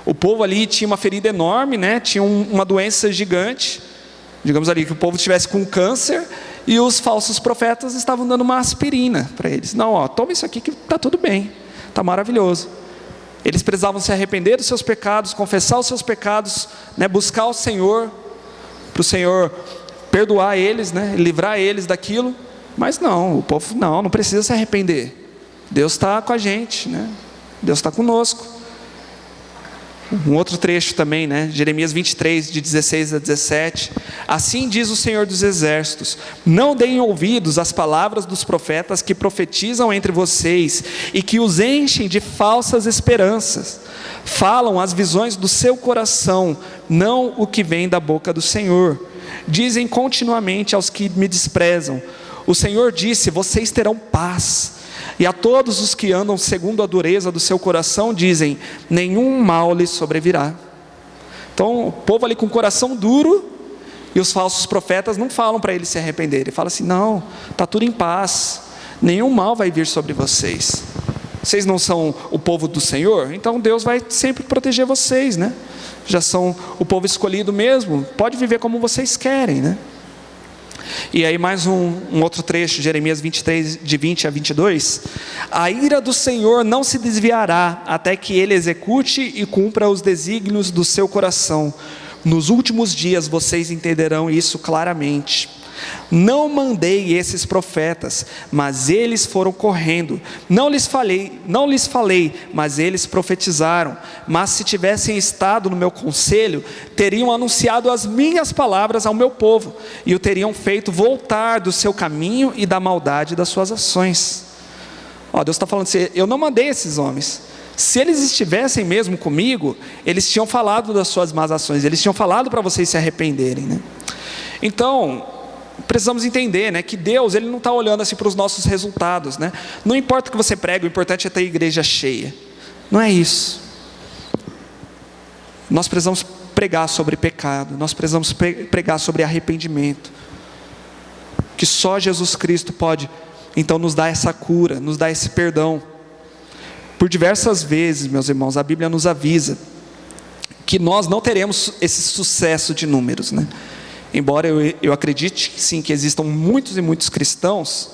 S1: O povo ali tinha uma ferida enorme, né? Tinha uma doença gigante, digamos ali que o povo estivesse com câncer, e os falsos profetas estavam dando uma aspirina para eles. Não, ó, toma isso aqui que está tudo bem, está maravilhoso. Eles precisavam se arrepender dos seus pecados, confessar os seus pecados, né, buscar o Senhor, para o Senhor perdoar eles, né, livrar eles daquilo. Mas não, o povo não precisa se arrepender. Deus está com a gente, né? Deus está conosco. Um outro trecho também, né? Jeremias 23, de 16 a 17. Assim diz o Senhor dos Exércitos: não deem ouvidos às palavras dos profetas que profetizam entre vocês e que os enchem de falsas esperanças. Falam as visões do seu coração, não o que vem da boca do Senhor. Dizem continuamente aos que me desprezam: o Senhor disse, vocês terão paz. E a todos os que andam segundo a dureza do seu coração dizem, nenhum mal lhes sobrevirá. Então o povo ali com o coração duro, e os falsos profetas não falam para eles se arrependerem. Ele fala assim, não, está tudo em paz, nenhum mal vai vir sobre vocês. Vocês não são o povo do Senhor? Então Deus vai sempre proteger vocês, né? Já são o povo escolhido mesmo, pode viver como vocês querem, né? E aí mais um outro trecho, Jeremias 23, de 20 a 22. A ira do Senhor não se desviará, até que Ele execute e cumpra os desígnios do seu coração. Nos últimos dias vocês entenderão isso claramente. Não mandei esses profetas, mas eles foram correndo. Não lhes falei, mas eles profetizaram. Mas se tivessem estado no meu conselho, teriam anunciado as minhas palavras ao meu povo, e o teriam feito voltar do seu caminho e da maldade das suas ações. Ó, Deus está falando assim, eu não mandei esses homens. Se eles estivessem mesmo comigo, eles tinham falado das suas más ações, eles tinham falado para vocês se arrependerem, né? Então precisamos entender, né, que Deus, Ele não está olhando assim para os nossos resultados, né? Não importa o que você prega, o importante é ter a igreja cheia. Não é isso. Nós precisamos pregar sobre pecado, nós precisamos pregar sobre arrependimento, que só Jesus Cristo pode então nos dá essa cura, nos dá esse perdão. Por diversas vezes, meus irmãos, a Bíblia nos avisa que nós não teremos esse sucesso de números, né? Embora eu acredite, sim, que existam muitos e muitos cristãos,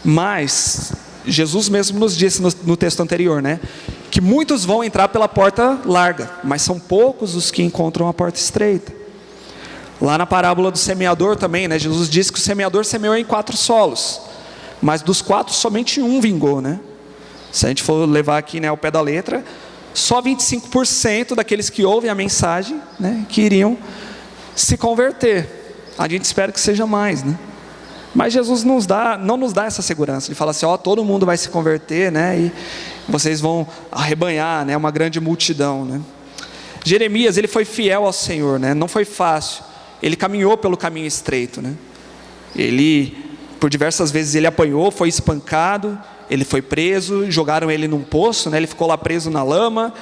S1: mas Jesus mesmo nos disse no texto anterior, né, que muitos vão entrar pela porta larga, mas são poucos os que encontram a porta estreita. Lá na parábola do semeador também, né, Jesus disse que o semeador semeou em 4 solos, mas dos 4 somente um vingou, né? Se a gente for levar aqui, né, ao pé da letra, só 25% daqueles que ouvem a mensagem, né, que iriam se converter. A gente espera que seja mais, né? Mas Jesus não nos dá essa segurança. Ele fala assim, todo mundo vai se converter, né, e vocês vão arrebanhar, né, uma grande multidão, né? Jeremias, ele foi fiel ao Senhor, né? Não foi fácil. Ele caminhou pelo caminho estreito, né? Por diversas vezes ele apanhou, foi espancado, ele foi preso, jogaram ele num poço, né? Ele ficou lá preso na lama.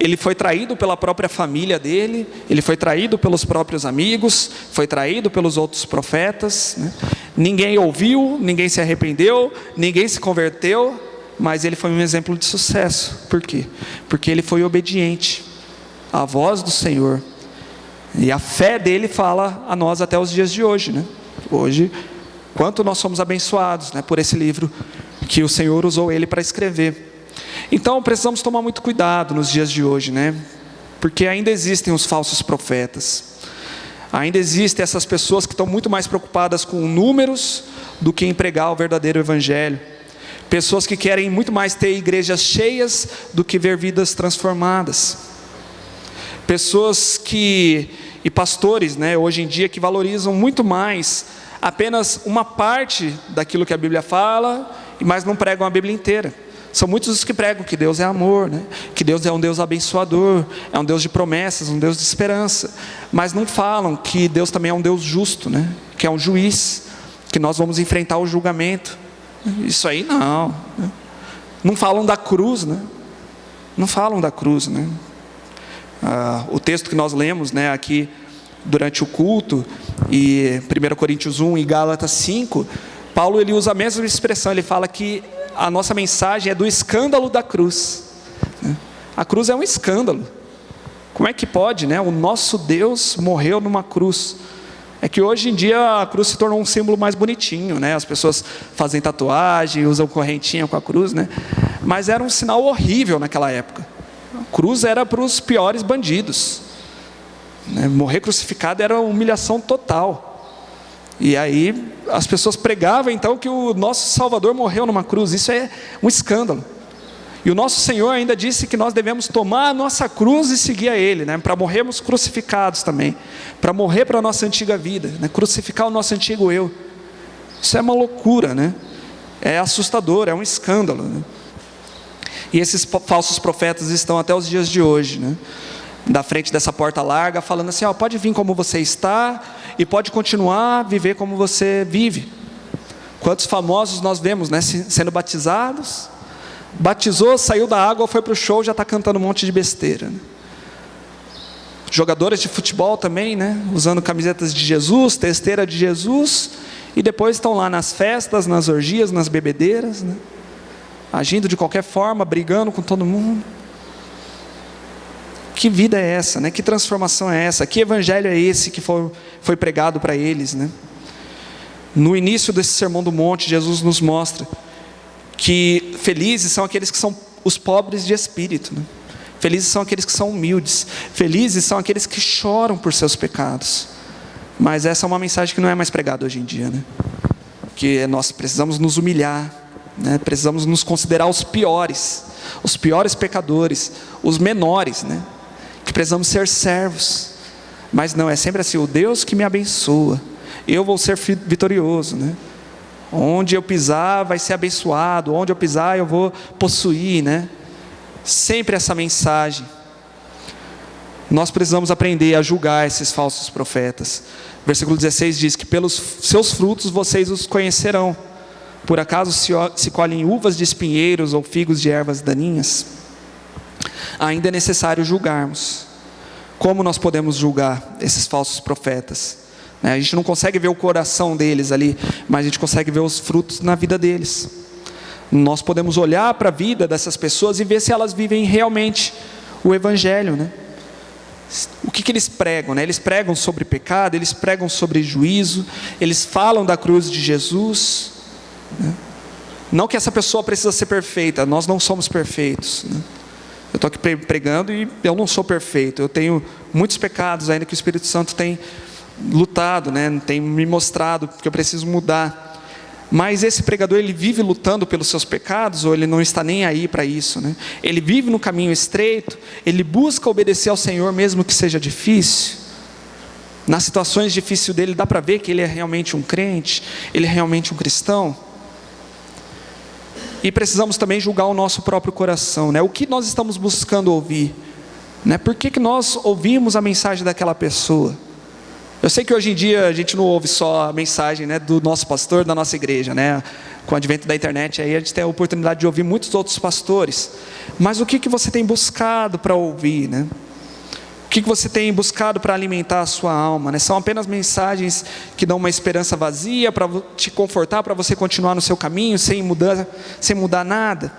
S1: Ele foi traído pela própria família dele, ele foi traído pelos próprios amigos, foi traído pelos outros profetas, né? Ninguém ouviu, ninguém se arrependeu, ninguém se converteu, mas ele foi um exemplo de sucesso. Por quê? Porque ele foi obediente à voz do Senhor, e a fé dele fala a nós até os dias de hoje, né? Hoje, quanto nós somos abençoados, né, por esse livro que o Senhor usou ele para escrever. Então precisamos tomar muito cuidado nos dias de hoje, né? Porque ainda existem os falsos profetas, ainda existem essas pessoas que estão muito mais preocupadas com números do que em pregar o verdadeiro evangelho, pessoas que querem muito mais ter igrejas cheias do que ver vidas transformadas, pessoas e pastores, né, hoje em dia, que valorizam muito mais apenas uma parte daquilo que a Bíblia fala, mas não pregam a Bíblia inteira. São muitos os que pregam que Deus é amor, né? Que Deus é um Deus abençoador, é um Deus de promessas, um Deus de esperança, mas não falam que Deus também é um Deus justo, né? Que é um juiz, que nós vamos enfrentar o julgamento. Isso aí não, né? Não falam da cruz, né? Não falam da cruz, né? O texto que nós lemos, né, aqui durante o culto, e 1 Coríntios 1 e Gálatas 5, Paulo ele usa a mesma expressão, ele fala que a nossa mensagem é do escândalo da cruz. A cruz é um escândalo. Como é que pode, né? O nosso Deus morreu numa cruz. É que hoje em dia a cruz se tornou um símbolo mais bonitinho, né? As pessoas fazem tatuagem, usam correntinha com a cruz, né? Mas era um sinal horrível naquela época. A cruz era para os piores bandidos, né? Morrer crucificado era uma humilhação total. E aí as pessoas pregavam então que o nosso Salvador morreu numa cruz. Isso é um escândalo. E o nosso Senhor ainda disse que nós devemos tomar a nossa cruz e seguir a Ele, né? Para morrermos crucificados também, para morrer para a nossa antiga vida, né? Crucificar o nosso antigo eu. Isso é uma loucura, né? É assustador, é um escândalo, né? E esses falsos profetas estão até os dias de hoje, né? Da frente dessa porta larga, falando assim, pode vir como você está, e pode continuar a viver como você vive. Quantos famosos nós vemos, né, sendo batizados, batizou, saiu da água, foi para o show, já está cantando um monte de besteira, né? Jogadores de futebol também, né, usando camisetas de Jesus, testeira de Jesus, e depois estão lá nas festas, nas orgias, nas bebedeiras, né, agindo de qualquer forma, brigando com todo mundo. Que vida é essa, né? Que transformação é essa? Que evangelho é esse que foi pregado para eles, né? No início desse sermão do monte, Jesus nos mostra que felizes são aqueles que são os pobres de espírito, né? Felizes são aqueles que são humildes, felizes são aqueles que choram por seus pecados. Mas essa é uma mensagem que não é mais pregada hoje em dia, né? Que nós precisamos nos humilhar, né? Precisamos nos considerar os piores pecadores, os menores, né? Que precisamos ser servos. Mas não, é sempre assim, o Deus que me abençoa, eu vou ser vitorioso, né? Onde eu pisar vai ser abençoado, onde eu pisar eu vou possuir, né? Sempre essa mensagem. Nós precisamos aprender a julgar esses falsos profetas. Versículo 16 diz que pelos seus frutos vocês os conhecerão. Por acaso se colhem uvas de espinheiros ou figos de ervas daninhas? Ainda é necessário julgarmos. Como nós podemos julgar esses falsos profetas? né? A gente não consegue ver o coração deles ali, mas a gente consegue ver os frutos na vida deles. Nós podemos olhar para a vida dessas pessoas e ver se elas vivem realmente o Evangelho, né? O que eles pregam, né? Eles pregam sobre pecado, eles pregam sobre juízo, eles falam da cruz de Jesus, né? Não que essa pessoa precisa ser perfeita, nós não somos perfeitos, né? Eu estou aqui pregando e eu não sou perfeito, eu tenho muitos pecados ainda que o Espírito Santo tem lutado, né? Tem me mostrado que eu preciso mudar. Mas esse pregador, ele vive lutando pelos seus pecados, ou ele não está nem aí para isso, né? Ele vive no caminho estreito, ele busca obedecer ao Senhor mesmo que seja difícil. Nas situações difíceis dele dá para ver que ele é realmente um crente, ele é realmente um cristão. E precisamos também julgar o nosso próprio coração, né? O que nós estamos buscando ouvir, né? Por que nós ouvimos a mensagem daquela pessoa? Eu sei que hoje em dia a gente não ouve só a mensagem, né, do nosso pastor, da nossa igreja, né? Com o advento da internet, aí a gente tem a oportunidade de ouvir muitos outros pastores. Mas o que você tem buscado para ouvir, né? O que você tem buscado para alimentar a sua alma, né? São apenas mensagens que dão uma esperança vazia para te confortar, para você continuar no seu caminho sem mudar nada.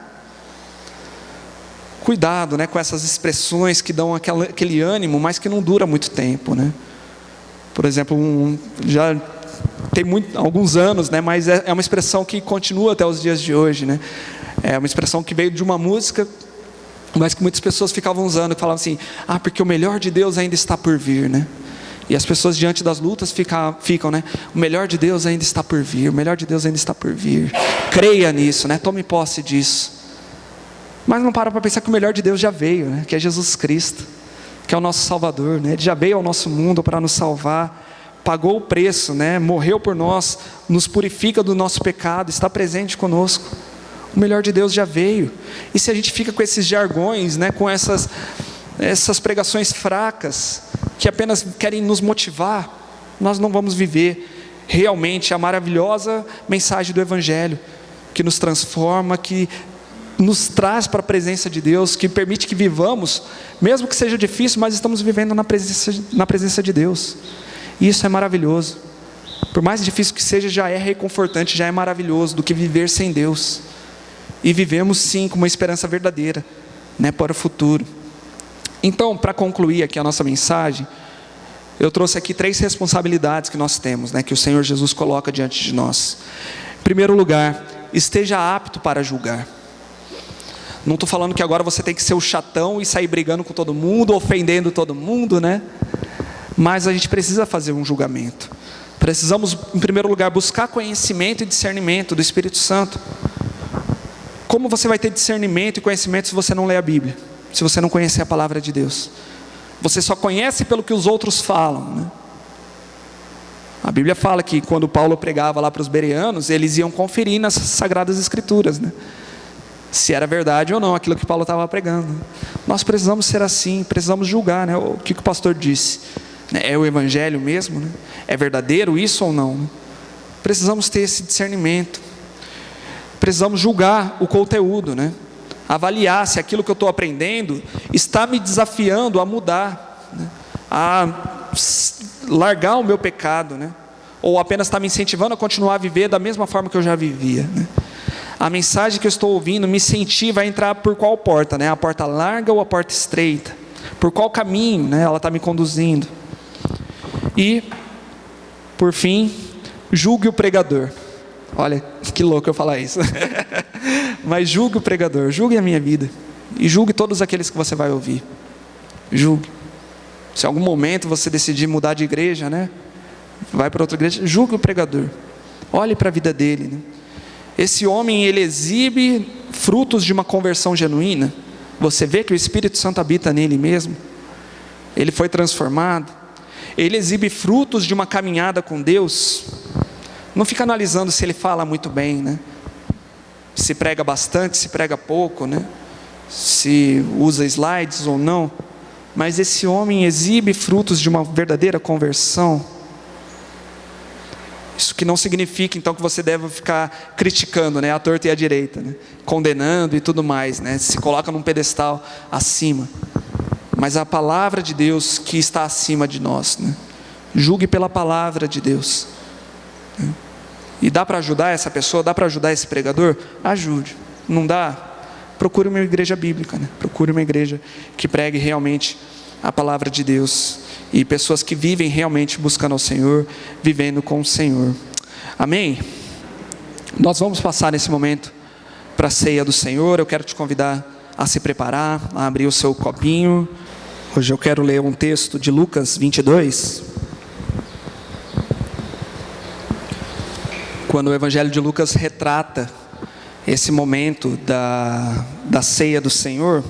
S1: Cuidado, né, com essas expressões que dão aquele ânimo, mas que não dura muito tempo, né? Por exemplo, já tem alguns anos, né, mas é uma expressão que continua até os dias de hoje, né? É uma expressão que veio de uma música, mas que muitas pessoas ficavam usando, e falavam assim: porque o melhor de Deus ainda está por vir, né? E as pessoas diante das lutas ficam, né? O melhor de Deus ainda está por vir, o melhor de Deus ainda está por vir. Creia nisso, né? Tome posse disso. Mas não para pensar que o melhor de Deus já veio, né? Que é Jesus Cristo, que é o nosso Salvador, né? Ele já veio ao nosso mundo para nos salvar, pagou o preço, né? Morreu por nós, nos purifica do nosso pecado, está presente conosco. O melhor de Deus já veio. E se a gente fica com esses jargões, né? Com essas pregações fracas, que apenas querem nos motivar, nós não vamos viver realmente a maravilhosa mensagem do Evangelho, que nos transforma, que nos traz para a presença de Deus, que permite que vivamos, mesmo que seja difícil, mas estamos vivendo na presença de Deus. E isso é maravilhoso. Por mais difícil que seja, já é reconfortante, já é maravilhoso do que viver sem Deus. E vivemos sim com uma esperança verdadeira, né, para o futuro. Então, para concluir aqui a nossa mensagem, eu trouxe aqui 3 responsabilidades que nós temos, né, que o Senhor Jesus coloca diante de nós. Em primeiro lugar, esteja apto para julgar. Não estou falando que agora você tem que ser o chatão e sair brigando com todo mundo, ofendendo todo mundo, né? Mas a gente precisa fazer um julgamento. Precisamos, em primeiro lugar, buscar conhecimento e discernimento do Espírito Santo. Como você vai ter discernimento e conhecimento se você não lê a Bíblia? Se você não conhecer a palavra de Deus? Você só conhece pelo que os outros falam, né? A Bíblia fala que quando Paulo pregava lá para os bereanos, eles iam conferir nas Sagradas Escrituras, né? Se era verdade ou não aquilo que Paulo estava pregando. Nós precisamos ser assim, precisamos julgar, né? O que o pastor disse, é o Evangelho mesmo, né? É verdadeiro isso ou não, né? Precisamos ter esse discernimento. Precisamos julgar o conteúdo, né? Avaliar se aquilo que eu estou aprendendo está me desafiando a mudar, né? A largar o meu pecado, né? Ou apenas está me incentivando a continuar a viver da mesma forma que eu já vivia, né? A mensagem que eu estou ouvindo me incentiva a entrar por qual porta, né? A porta larga ou a porta estreita? Por qual caminho, né, ela está me conduzindo? E, por fim, julgue o pregador. Olha, que louco eu falar isso. Mas julgue o pregador, julgue a minha vida. E julgue todos aqueles que você vai ouvir. Julgue. Se em algum momento você decidir mudar de igreja, né? Vai para outra igreja, julgue o pregador. Olhe para a vida dele, né? Esse homem, ele exibe frutos de uma conversão genuína. Você vê que o Espírito Santo habita nele mesmo. Ele foi transformado. Ele exibe frutos de uma caminhada com Deus. Não fica analisando se ele fala muito bem, né? Se prega bastante, se prega pouco, né? Se usa slides ou não. Mas esse homem exibe frutos de uma verdadeira conversão. Isso que não significa então que você deve ficar criticando, né, a torta e a direita, né? Condenando e tudo mais, né? Se coloca num pedestal acima. Mas a palavra de Deus que está acima de nós, né? julgue pela palavra de Deus. E dá para ajudar essa pessoa, dá para ajudar esse pregador? Ajude. Não dá? Procure uma igreja bíblica, né? Procure uma igreja que pregue realmente a palavra de Deus, e pessoas que vivem realmente buscando ao Senhor, vivendo com o Senhor. Amém? Nós vamos passar nesse momento para a ceia do Senhor. Eu quero te convidar a se preparar, a abrir o seu copinho. Hoje eu quero ler um texto de Lucas 22. Quando o Evangelho de Lucas retrata esse momento da ceia do Senhor.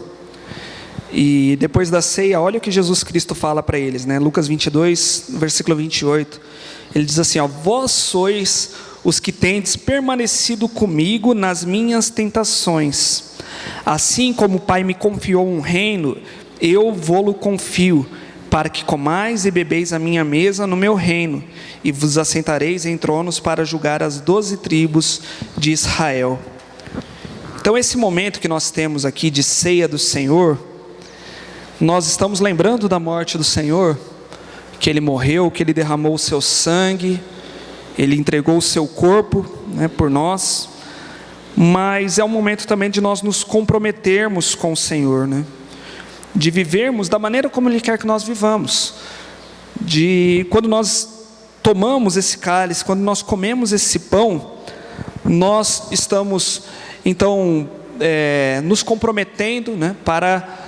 S1: E depois da ceia, olha o que Jesus Cristo fala para eles, né? Lucas 22, versículo 28. Ele diz assim, ó: vós sois os que tendes permanecido comigo nas minhas tentações. Assim como o Pai me confiou um reino, eu vô-lo confio, para que comais e bebeis a minha mesa no meu reino, e vos assentareis em tronos para julgar as 12 tribos de Israel. Então esse momento que nós temos aqui de ceia do Senhor, nós estamos lembrando da morte do Senhor, que Ele morreu, que Ele derramou o seu sangue, Ele entregou o seu corpo, né, por nós, mas é um momento também de nós nos comprometermos com o Senhor, né? De vivermos da maneira como Ele quer que nós vivamos, de quando nós tomamos esse cálice, quando nós comemos esse pão, nós estamos então nos comprometendo, né, para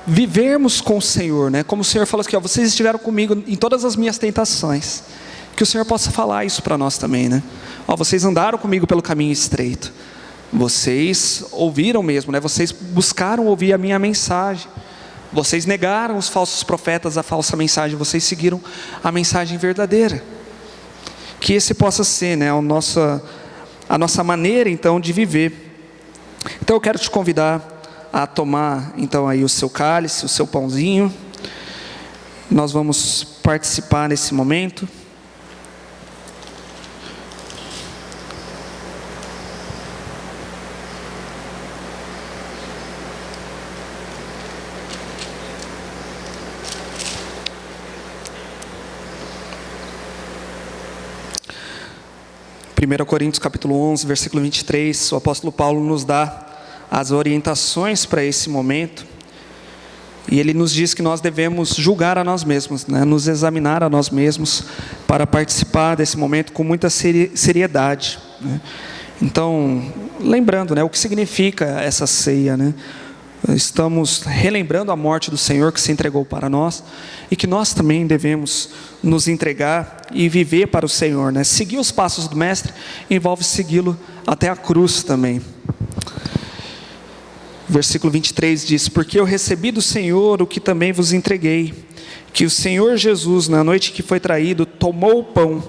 S1: vivermos com o Senhor, né? Como o Senhor falou aqui, ó, vocês estiveram comigo em todas as minhas tentações, que o Senhor possa falar isso para nós também, né? Ó, vocês andaram comigo pelo caminho estreito, vocês ouviram mesmo, né? Vocês buscaram ouvir a minha mensagem, vocês negaram os falsos profetas, a falsa mensagem, vocês seguiram a mensagem verdadeira. Que esse possa ser, né, a nossa maneira então de viver. Então eu quero te convidar a tomar então aí o seu cálice, o seu pãozinho. Nós vamos participar nesse momento. Primeiro Coríntios capítulo 11, versículo 23, o apóstolo Paulo nos dá as orientações para esse momento, e ele nos diz que nós devemos julgar a nós mesmos, né? Nos examinar a nós mesmos, para participar desse momento com muita seriedade, né? Então, lembrando, né, o que significa essa ceia, né? Estamos relembrando a morte do Senhor que se entregou para nós, e que nós também devemos nos entregar e viver para o Senhor, né? Seguir os passos do Mestre envolve segui-lo até a cruz também. Versículo 23 diz: porque eu recebi do Senhor o que também vos entreguei, que o Senhor Jesus, na noite que foi traído, tomou o pão,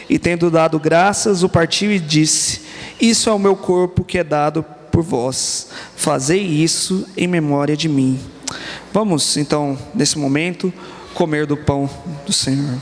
S1: e tendo dado graças, o partiu e disse: isso é o meu corpo que é dado por vós, fazei isso em memória de mim. Vamos então, nesse momento, comer do pão do Senhor.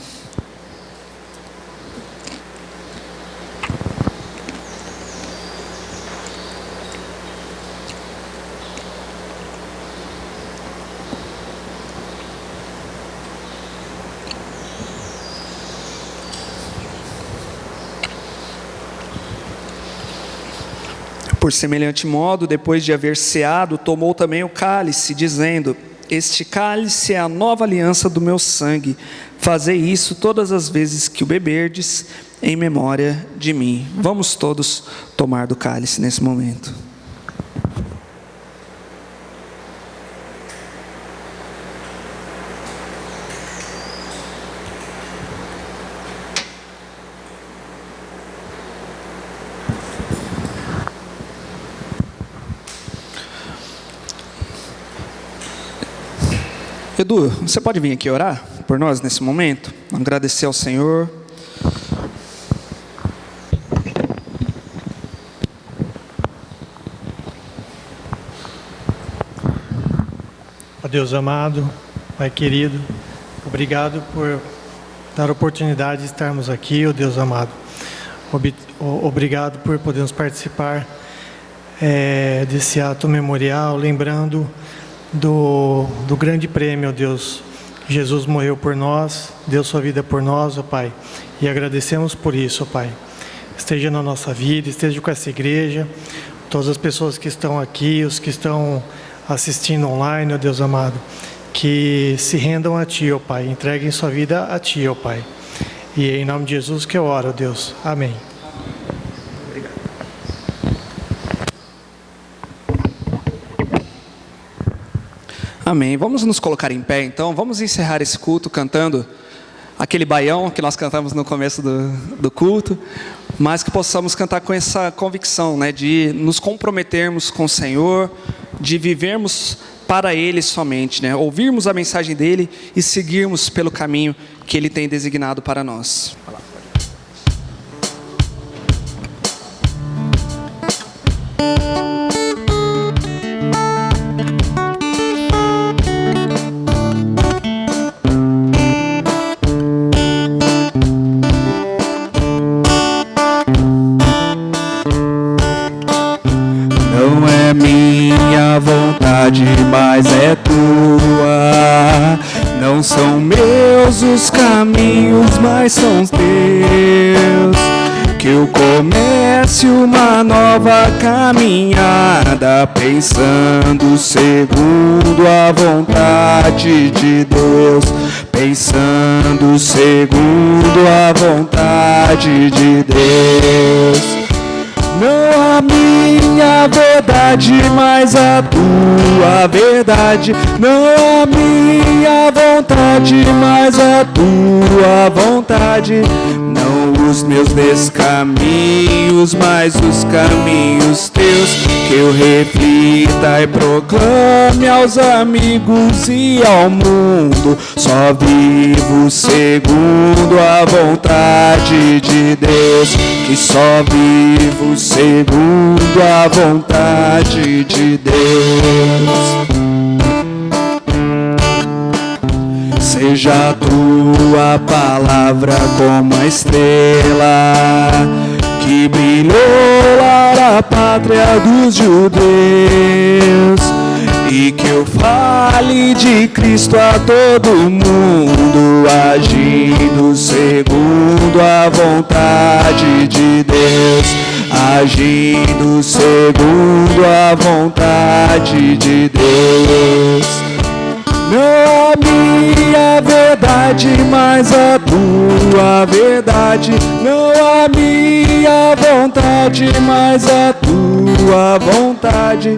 S1: Por semelhante modo, depois de haver ceado, tomou também o cálice, dizendo: este cálice é a nova aliança do meu sangue, fazei isso todas as vezes que o beberdes, em memória de mim. Vamos todos tomar do cálice nesse momento. Edu, você pode vir aqui orar por nós nesse momento? Agradecer ao Senhor.
S3: Ó Deus amado, Pai querido, obrigado por dar a oportunidade de estarmos aqui, ó Deus amado. Obrigado por podermos participar desse ato memorial, lembrando do grande prêmio, ó Deus, Jesus morreu por nós, deu sua vida por nós, ó Pai, e agradecemos por isso, ó Pai. Esteja na nossa vida, esteja com essa igreja, todas as pessoas que estão aqui, os que estão assistindo online, ó Deus amado, que se rendam a Ti, ó Pai, entreguem sua vida a Ti, ó Pai. E é em nome de Jesus que eu oro, ó Deus. Amém.
S1: Obrigado. Amém. Vamos nos colocar em pé, então. Vamos encerrar esse culto cantando aquele baião que nós cantamos no começo do culto, mas que possamos cantar com essa convicção, né, de nos comprometermos com o Senhor, de vivermos para Ele somente, né, ouvirmos a mensagem dEle e seguirmos pelo caminho que Ele tem designado para nós. Mas é tua, não são meus os caminhos, mas são os teus. Que eu comece uma nova caminhada, pensando segundo a vontade de Deus, pensando segundo a vontade de Deus. Não a minha verdade, mas a tua verdade. Não a minha vontade, mas a tua vontade. Não os meus descaminhos, mas os caminhos teus. Que eu reflita e proclame aos amigos e ao mundo. Só vivo segundo a vontade de Deus. Que só vivo segundo a vontade de Deus. Seja a tua palavra como a estrela que brilhou lá na pátria dos judeus, e que eu fale de Cristo a todo mundo, agindo segundo a vontade de Deus, agindo segundo a vontade de Deus. Não a minha verdade, mas a tua verdade. Não a minha vontade, mas a tua vontade.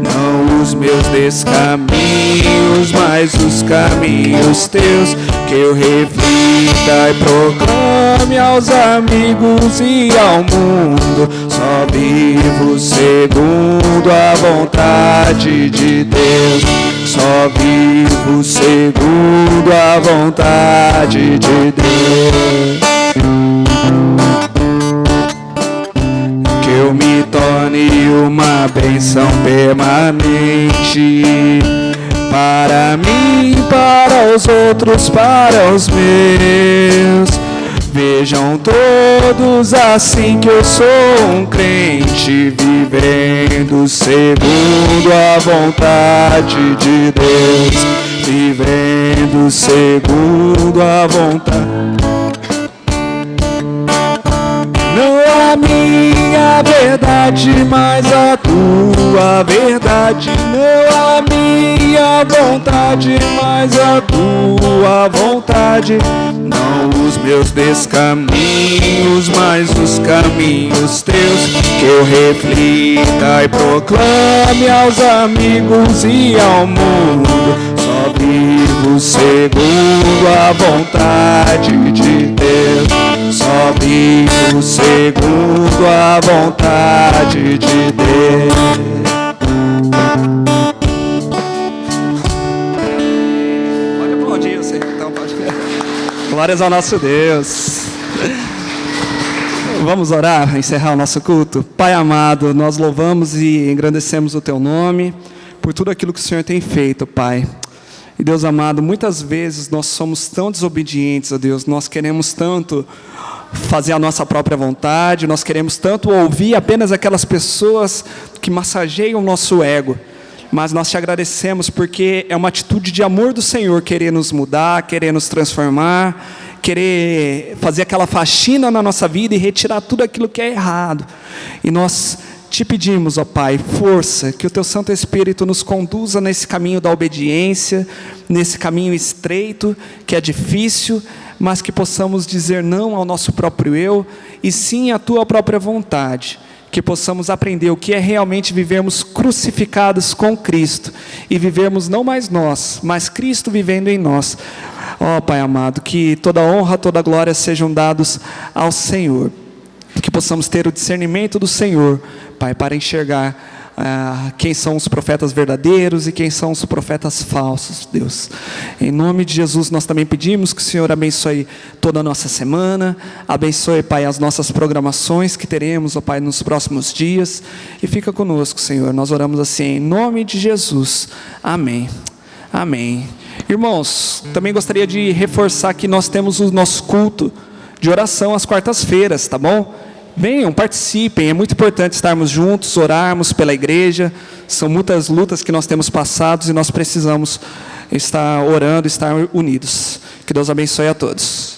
S1: Não os meus descaminhos, mas os caminhos teus. Que eu reflita e proclame aos amigos e ao mundo. Só vivo segundo a vontade de Deus. Só vivo segundo a vontade de Deus. Que eu me torne uma bênção permanente para mim, para os outros, para os meus. Vejam todos assim que eu sou um crente, vivendo segundo a vontade de Deus, vivendo segundo a vontade. Não a minha verdade, mas a tua verdade. Não a minha vontade, mas a tua vontade. Não os meus descaminhos, mas os caminhos teus. Que eu reflita e proclame aos amigos e ao mundo. Só vivo segundo a vontade de Deus. Só vivo segundo a vontade de Deus. Pode aplaudir, eu sei, então pode. Glórias ao nosso Deus. Vamos orar, encerrar o nosso culto. Pai amado, nós louvamos e engrandecemos o Teu nome por tudo aquilo que o Senhor tem feito, Pai. E Deus amado, muitas vezes nós somos tão desobedientes a Deus, nós queremos tanto fazer a nossa própria vontade, nós queremos tanto ouvir apenas aquelas pessoas que massageiam o nosso ego, mas nós te agradecemos porque é uma atitude de amor do Senhor querer nos mudar, querer nos transformar, querer fazer aquela faxina na nossa vida e retirar tudo aquilo que é errado. E nós te pedimos, ó Pai, força, que o Teu Santo Espírito nos conduza nesse caminho da obediência, nesse caminho estreito, que é difícil, mas que possamos dizer não ao nosso próprio eu, e sim à Tua própria vontade. Que possamos aprender o que é realmente vivermos crucificados com Cristo, e vivermos não mais nós, mas Cristo vivendo em nós. Ó Pai amado, que toda honra, toda glória sejam dados ao Senhor. Que possamos ter o discernimento do Senhor, Pai, para enxergar quem são os profetas verdadeiros e quem são os profetas falsos, Deus. Em nome de Jesus nós também pedimos que o Senhor abençoe toda a nossa semana, abençoe, Pai, as nossas programações que teremos, ó Pai, nos próximos dias, e fica conosco, Senhor. Nós oramos assim em nome de Jesus. Amém. Amém. Irmãos, também gostaria de reforçar que nós temos o nosso culto de oração às quartas-feiras, tá bom? Venham, participem, é muito importante estarmos juntos, orarmos pela igreja. São muitas lutas que nós temos passado e nós precisamos estar orando, estar unidos. Que Deus abençoe a todos.